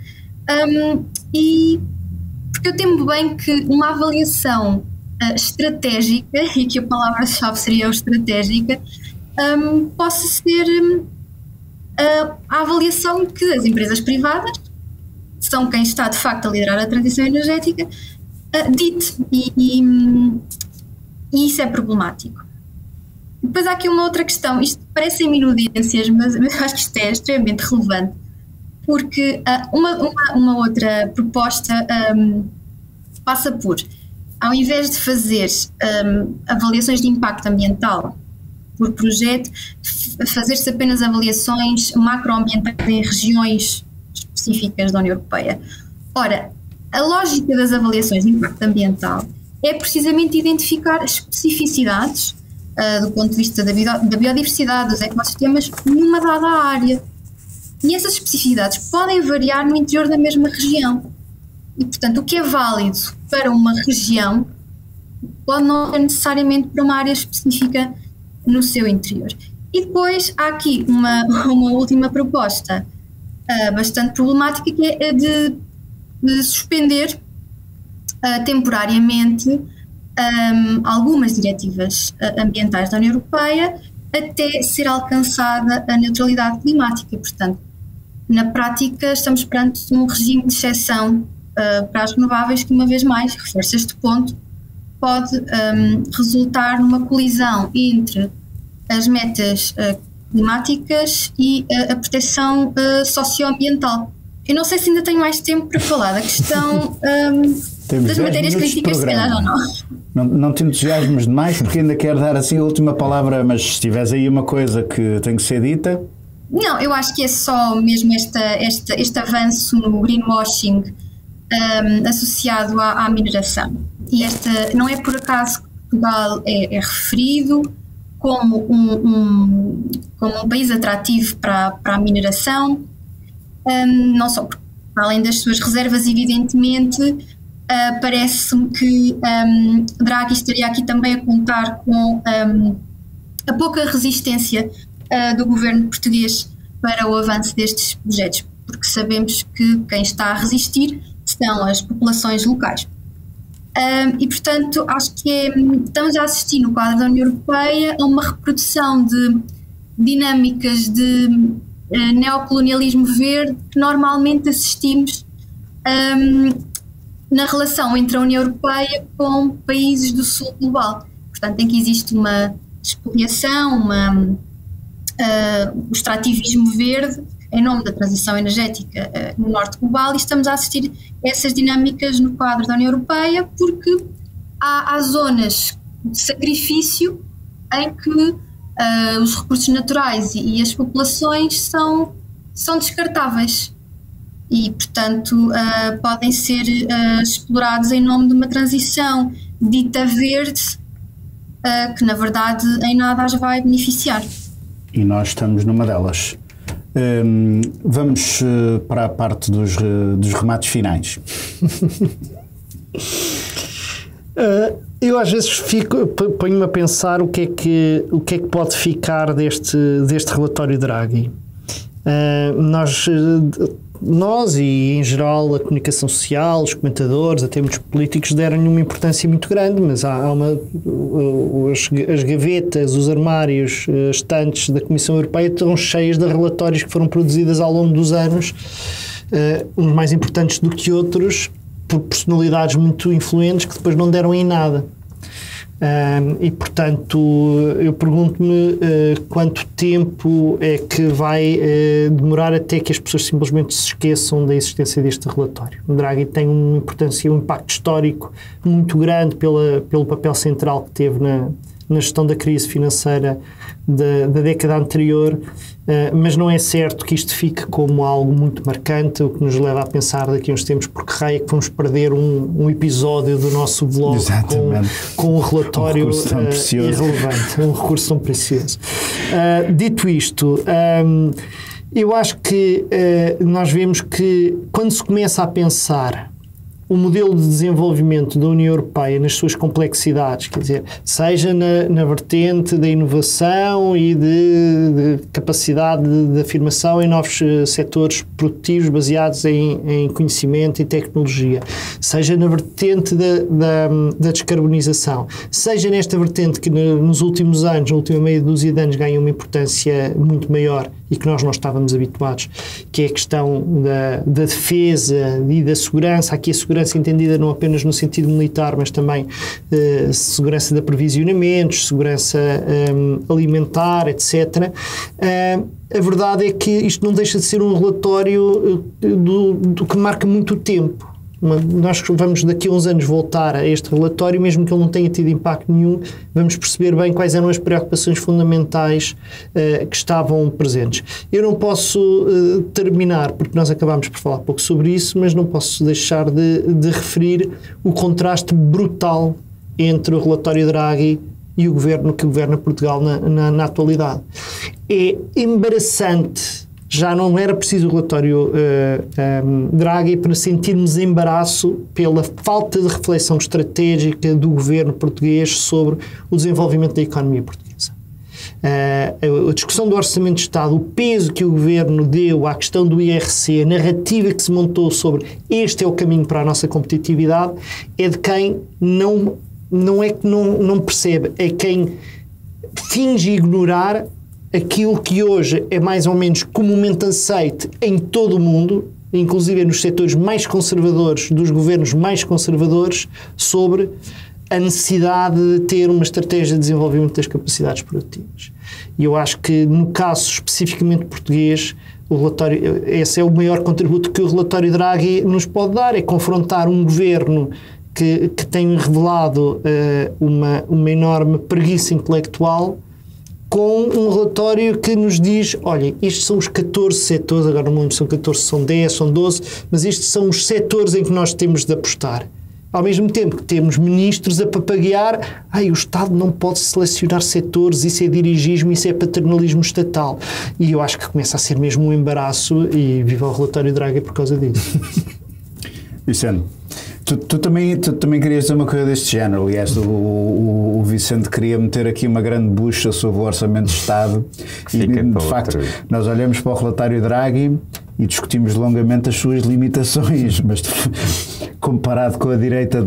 e porque eu temo bem que uma avaliação estratégica, e que a palavra-chave seria o estratégica, possa ser a avaliação que as empresas privadas, são quem está de facto a liderar a transição energética, dite, e isso é problemático. Depois há aqui uma outra questão, isto parecem minudências, mas acho que isto é extremamente relevante, porque uma outra proposta passa por, ao invés de fazer avaliações de impacto ambiental por projeto, fazer-se apenas avaliações macroambientais em regiões específicas da União Europeia. Ora, a lógica das avaliações de impacto ambiental é precisamente identificar especificidades do ponto de vista da biodiversidade, dos ecossistemas, numa dada área. E essas especificidades podem variar no interior da mesma região. E, portanto, o que é válido para uma região pode não ser necessariamente para uma área específica no seu interior. E depois há aqui uma última proposta bastante problemática, que é a de suspender temporariamente algumas diretivas ambientais da União Europeia até ser alcançada a neutralidade climática. Portanto, na prática estamos perante um regime de exceção para as renováveis que, uma vez mais, reforça este ponto, pode resultar numa colisão entre as metas climáticas e a proteção socioambiental. Eu não sei se ainda tenho mais tempo para falar da questão das matérias críticas, se calhar ou não. Não te entusiasmes demais, porque ainda quero dar assim a última palavra, mas se tiveres aí uma coisa que tem que ser dita... Não, eu acho que é só mesmo este avanço no greenwashing associado à mineração. E não é por acaso que Portugal é referido como um país atrativo para a mineração, não só porque, além das suas reservas, evidentemente, parece-me que Draghi estaria aqui também a contar com a pouca resistência do governo português para o avanço destes projetos, porque sabemos que quem está a resistir são as populações locais. E, portanto, acho que estamos a assistir no quadro da União Europeia a uma reprodução de dinâmicas de neocolonialismo verde que normalmente assistimos na relação entre a União Europeia com países do sul global. Portanto, em que existe uma expoliação, o extrativismo verde em nome da transição energética no norte global, e estamos a assistir a essas dinâmicas no quadro da União Europeia, porque há zonas de sacrifício em que os recursos naturais e as populações são descartáveis e, portanto, podem ser explorados em nome de uma transição dita verde, que na verdade em nada as vai beneficiar. E nós estamos numa delas. Vamos para a parte dos remates finais. Eu às vezes ponho-me a pensar o que é que pode ficar deste relatório Draghi. Nós e em geral a comunicação social, os comentadores, até muitos políticos deram-lhe uma importância muito grande, mas as gavetas, os armários, as estantes da Comissão Europeia estão cheias de relatórios que foram produzidos ao longo dos anos, uns mais importantes do que outros, por personalidades muito influentes que depois não deram em nada. E, portanto, eu pergunto-me quanto tempo é que vai demorar até que as pessoas simplesmente se esqueçam da existência deste relatório. O Draghi tem uma importância, um impacto histórico muito grande pelo papel central que teve na gestão da crise financeira da década anterior, mas não é certo que isto fique como algo muito marcante, o que nos leva a pensar daqui a uns tempos porque raio é que vamos perder um episódio do nosso blog com um relatório irrelevante, um recurso tão precioso. Dito isto, eu acho que nós vemos que quando se começa a pensar o modelo de desenvolvimento da União Europeia nas suas complexidades, quer dizer, seja na vertente da inovação e de capacidade de afirmação em novos setores produtivos baseados em conhecimento e tecnologia, seja na vertente da descarbonização, seja nesta vertente que nos últimos anos, na última meia dúzia de anos, ganha uma importância muito maior e que nós não estávamos habituados, que é a questão da defesa e da segurança. Aqui a segurança entendida não apenas no sentido militar, mas também segurança de aprovisionamentos, segurança alimentar, etc. A verdade é que isto não deixa de ser um relatório do que marca muito o tempo. Nós vamos daqui a uns anos voltar a este relatório, mesmo que ele não tenha tido impacto nenhum, vamos perceber bem quais eram as preocupações fundamentais que estavam presentes. Eu não posso terminar, porque nós acabámos por falar pouco sobre isso, mas não posso deixar de referir o contraste brutal entre o relatório Draghi e o governo que governa Portugal na atualidade. É embaraçante. Já não era preciso o relatório Draghi para sentirmos embaraço pela falta de reflexão estratégica do governo português sobre o desenvolvimento da economia portuguesa. A discussão do Orçamento de Estado, o peso que o governo deu à questão do IRC, a narrativa que se montou sobre este é o caminho para a nossa competitividade, é de quem não é que não percebe, é quem finge ignorar aquilo que hoje é mais ou menos comumente aceite em todo o mundo, inclusive nos setores mais conservadores, dos governos mais conservadores, sobre a necessidade de ter uma estratégia de desenvolvimento das capacidades produtivas. E eu acho que, no caso especificamente português, o relatório, esse é o maior contributo que o relatório Draghi nos pode dar, é confrontar um governo que tem revelado uma enorme preguiça intelectual com um relatório que nos diz, olha, estes são os 14 setores, agora não me lembro se são 14, são 10, são 12, mas estes são os setores em que nós temos de apostar. Ao mesmo tempo que temos ministros a papaguear, o Estado não pode selecionar setores, isso é dirigismo, isso é paternalismo estatal. E eu acho que começa a ser mesmo um embaraço, e viva o relatório Draghi por causa disso. Vicente, tu também querias dizer uma coisa deste género. Aliás, o Vicente queria meter aqui uma grande bucha sobre o Orçamento de Estado. E, de facto, nós olhamos para o relatório Draghi e discutimos longamente as suas limitações, mas comparado com a direita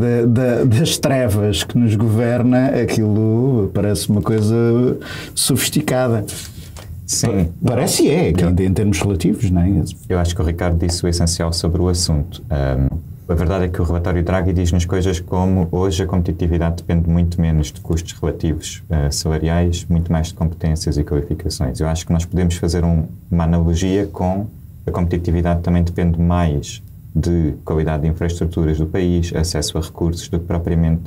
das trevas que nos governa, aquilo parece uma coisa sofisticada. Sim. Parece em termos relativos, não é? Eu acho que o Ricardo disse o essencial sobre o assunto. A verdade é que o relatório Draghi diz-nos coisas como hoje a competitividade depende muito menos de custos relativos salariais, muito mais de competências e qualificações. Eu acho que nós podemos fazer uma analogia com a competitividade também depende mais de qualidade de infraestruturas do país, acesso a recursos, do que propriamente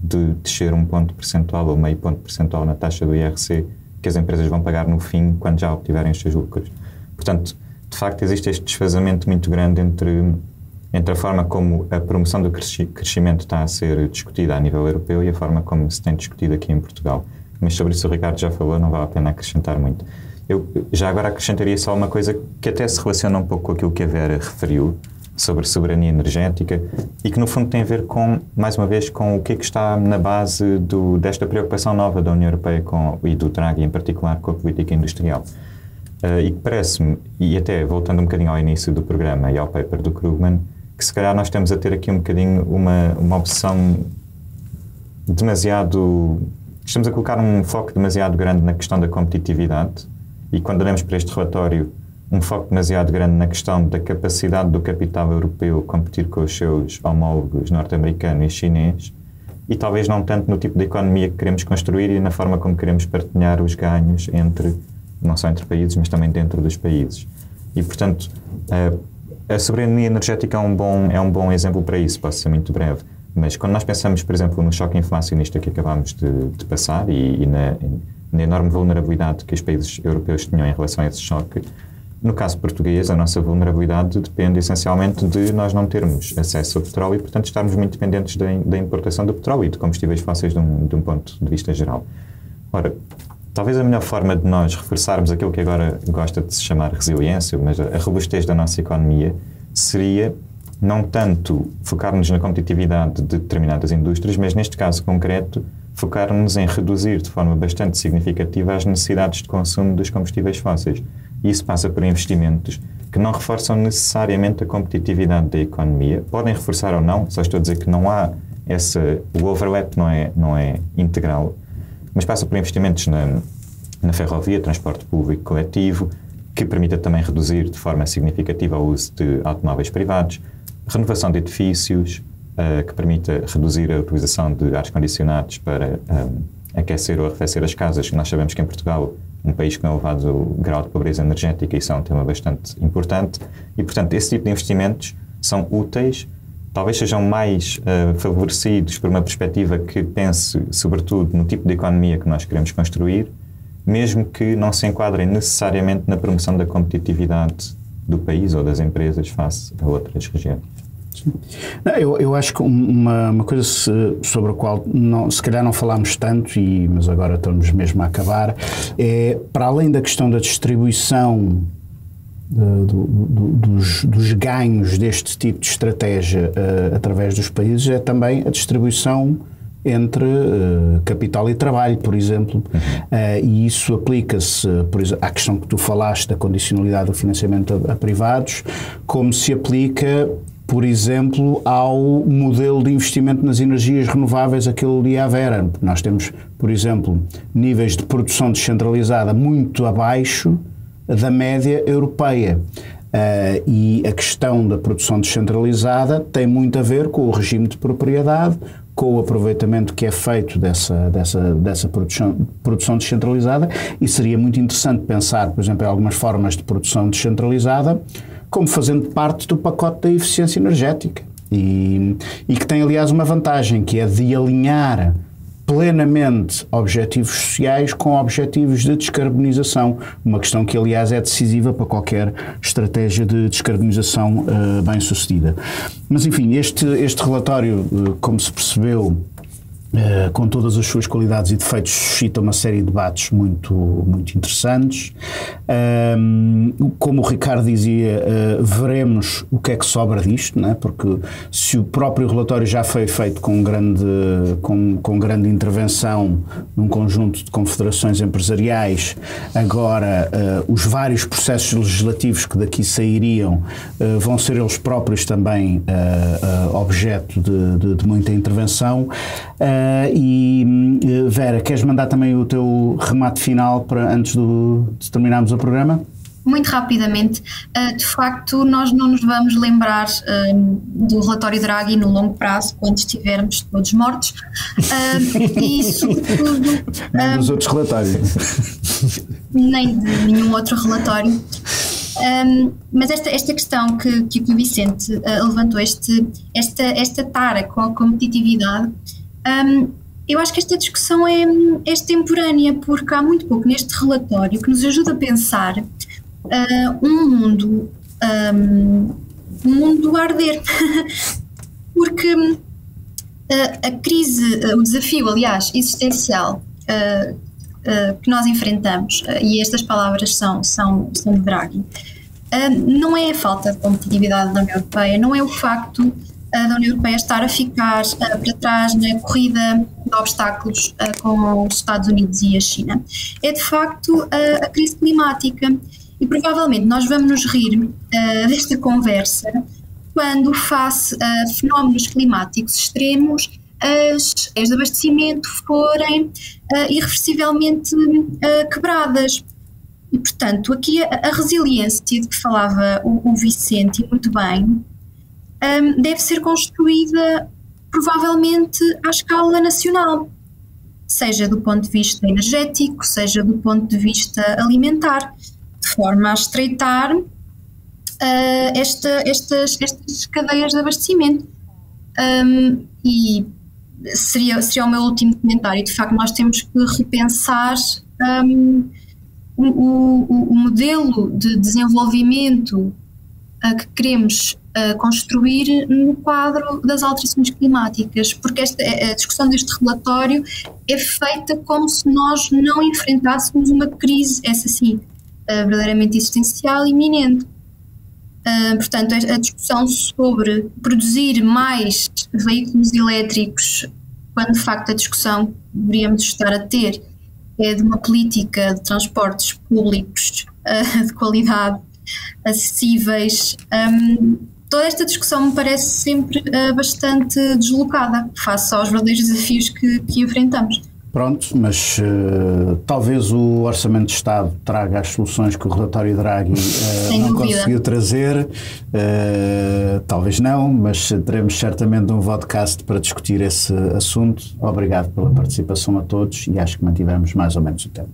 de descer um ponto percentual ou meio ponto percentual na taxa do IRC que as empresas vão pagar no fim quando já obtiverem os seus lucros. Portanto, de facto existe este desfazamento muito grande entre a forma como a promoção do crescimento está a ser discutida a nível europeu e a forma como se tem discutido aqui em Portugal. Mas sobre isso o Ricardo já falou, não vale a pena acrescentar muito. Eu já agora acrescentaria só uma coisa que até se relaciona um pouco com aquilo que a Vera referiu sobre soberania energética e que no fundo tem a ver com, mais uma vez, com o que é que está na base desta preocupação nova da União Europeia e do Draghi em particular com a política industrial. E que parece-me, e até voltando um bocadinho ao início do programa e ao paper do Krugman, que se calhar nós estamos a ter aqui um bocadinho uma obsessão demasiado... Estamos a colocar um foco demasiado grande na questão da competitividade e quando olhamos para este relatório, um foco demasiado grande na questão da capacidade do capital europeu competir com os seus homólogos norte-americano e chinês e talvez não tanto no tipo de economia que queremos construir e na forma como queremos partilhar os ganhos não só entre países, mas também dentro dos países. E, portanto, a soberania energética é um bom exemplo para isso, posso ser muito breve. Mas quando nós pensamos, por exemplo, no choque inflacionista que acabámos de passar e na enorme vulnerabilidade que os países europeus tinham em relação a esse choque, no caso português, a nossa vulnerabilidade depende essencialmente de nós não termos acesso ao petróleo e, portanto, estarmos muito dependentes da importação do petróleo e de combustíveis fósseis de um ponto de vista geral. Ora, talvez a melhor forma de nós reforçarmos aquilo que agora gosta de se chamar resiliência, mas a robustez da nossa economia, seria não tanto focarmos na competitividade de determinadas indústrias, mas neste caso concreto, focar-nos em reduzir de forma bastante significativa as necessidades de consumo dos combustíveis fósseis. E isso passa por investimentos que não reforçam necessariamente a competitividade da economia. Podem reforçar ou não, só estou a dizer que não há o overlap não é integral, mas passa por investimentos na ferrovia, transporte público coletivo, que permita também reduzir de forma significativa o uso de automóveis privados, renovação de edifícios, que permita reduzir a utilização de ar-condicionados para aquecer ou arrefecer as casas, que nós sabemos que em Portugal, um país com elevado grau de pobreza energética, isso é um tema bastante importante e, portanto, esse tipo de investimentos são úteis, talvez sejam mais favorecidos por uma perspectiva que pense, sobretudo, no tipo de economia que nós queremos construir, mesmo que não se enquadrem necessariamente na promoção da competitividade do país ou das empresas face a outras regiões. Eu acho que uma coisa sobre a qual se calhar não falámos tanto, mas agora estamos mesmo a acabar, é, para além da questão da distribuição dos ganhos deste tipo de estratégia através dos países, é também a distribuição entre capital e trabalho, por exemplo, e isso aplica-se, por exemplo, à questão que tu falaste da condicionalidade do financiamento a privados, como se aplica, por exemplo, ao modelo de investimento nas energias renováveis, aquele ali à Vera. Nós temos, por exemplo, níveis de produção descentralizada muito abaixo da média europeia. E a questão da produção descentralizada tem muito a ver com o regime de propriedade, com o aproveitamento que é feito dessa produção descentralizada, e seria muito interessante pensar, por exemplo, em algumas formas de produção descentralizada como fazendo parte do pacote da eficiência energética e que tem, aliás, uma vantagem, que é de alinhar plenamente objetivos sociais com objetivos de descarbonização, uma questão que, aliás, é decisiva para qualquer estratégia de descarbonização bem-sucedida. Mas, enfim, este relatório, como se percebeu, com todas as suas qualidades e defeitos, suscita uma série de debates muito, muito interessantes. Como o Ricardo dizia, veremos o que é que sobra disto, não é? Porque se o próprio relatório já foi feito com grande intervenção num conjunto de confederações empresariais, agora os vários processos legislativos que daqui sairiam vão ser eles próprios também objeto de muita intervenção. Vera, queres mandar também o teu remate final antes de terminarmos o programa? Muito rapidamente, de facto nós não nos vamos lembrar do relatório Draghi no longo prazo, quando estivermos todos mortos, e isso tudo... Nem dos outros relatórios. Nem de nenhum outro relatório. Mas esta questão que o Vicente levantou, esta tara com a competitividade, eu acho que esta discussão é extemporânea, porque há muito pouco neste relatório que nos ajuda a pensar um mundo a arder. Porque a crise, o desafio, aliás, existencial que nós enfrentamos, e estas palavras são de Draghi, não é a falta de competitividade da União Europeia, não é o facto da União Europeia estar a ficar para trás na corrida de obstáculos com os Estados Unidos e a China. É de facto a crise climática, e provavelmente nós vamos nos rir desta conversa quando, face a fenómenos climáticos extremos, as de abastecimento forem irreversivelmente quebradas. E, portanto, aqui a resiliência de que falava o Vicente, muito bem, deve ser construída provavelmente à escala nacional, seja do ponto de vista energético, seja do ponto de vista alimentar, de forma a estreitar estas cadeias de abastecimento. E seria o meu último comentário. De facto, nós temos que repensar o modelo de desenvolvimento que queremos construir no quadro das alterações climáticas, porque a discussão deste relatório é feita como se nós não enfrentássemos uma crise, essa sim, verdadeiramente existencial e iminente. Portanto, a discussão sobre produzir mais veículos elétricos, quando de facto a discussão que deveríamos estar a ter é de uma política de transportes públicos de qualidade, acessíveis, toda esta discussão me parece sempre bastante deslocada face aos verdadeiros desafios que enfrentamos. Pronto, mas talvez o Orçamento de Estado traga as soluções que o relatório Draghi não conseguiu trazer, talvez não, mas teremos certamente um podcast para discutir esse assunto. Obrigado pela participação a todos e acho que mantivemos mais ou menos o tempo.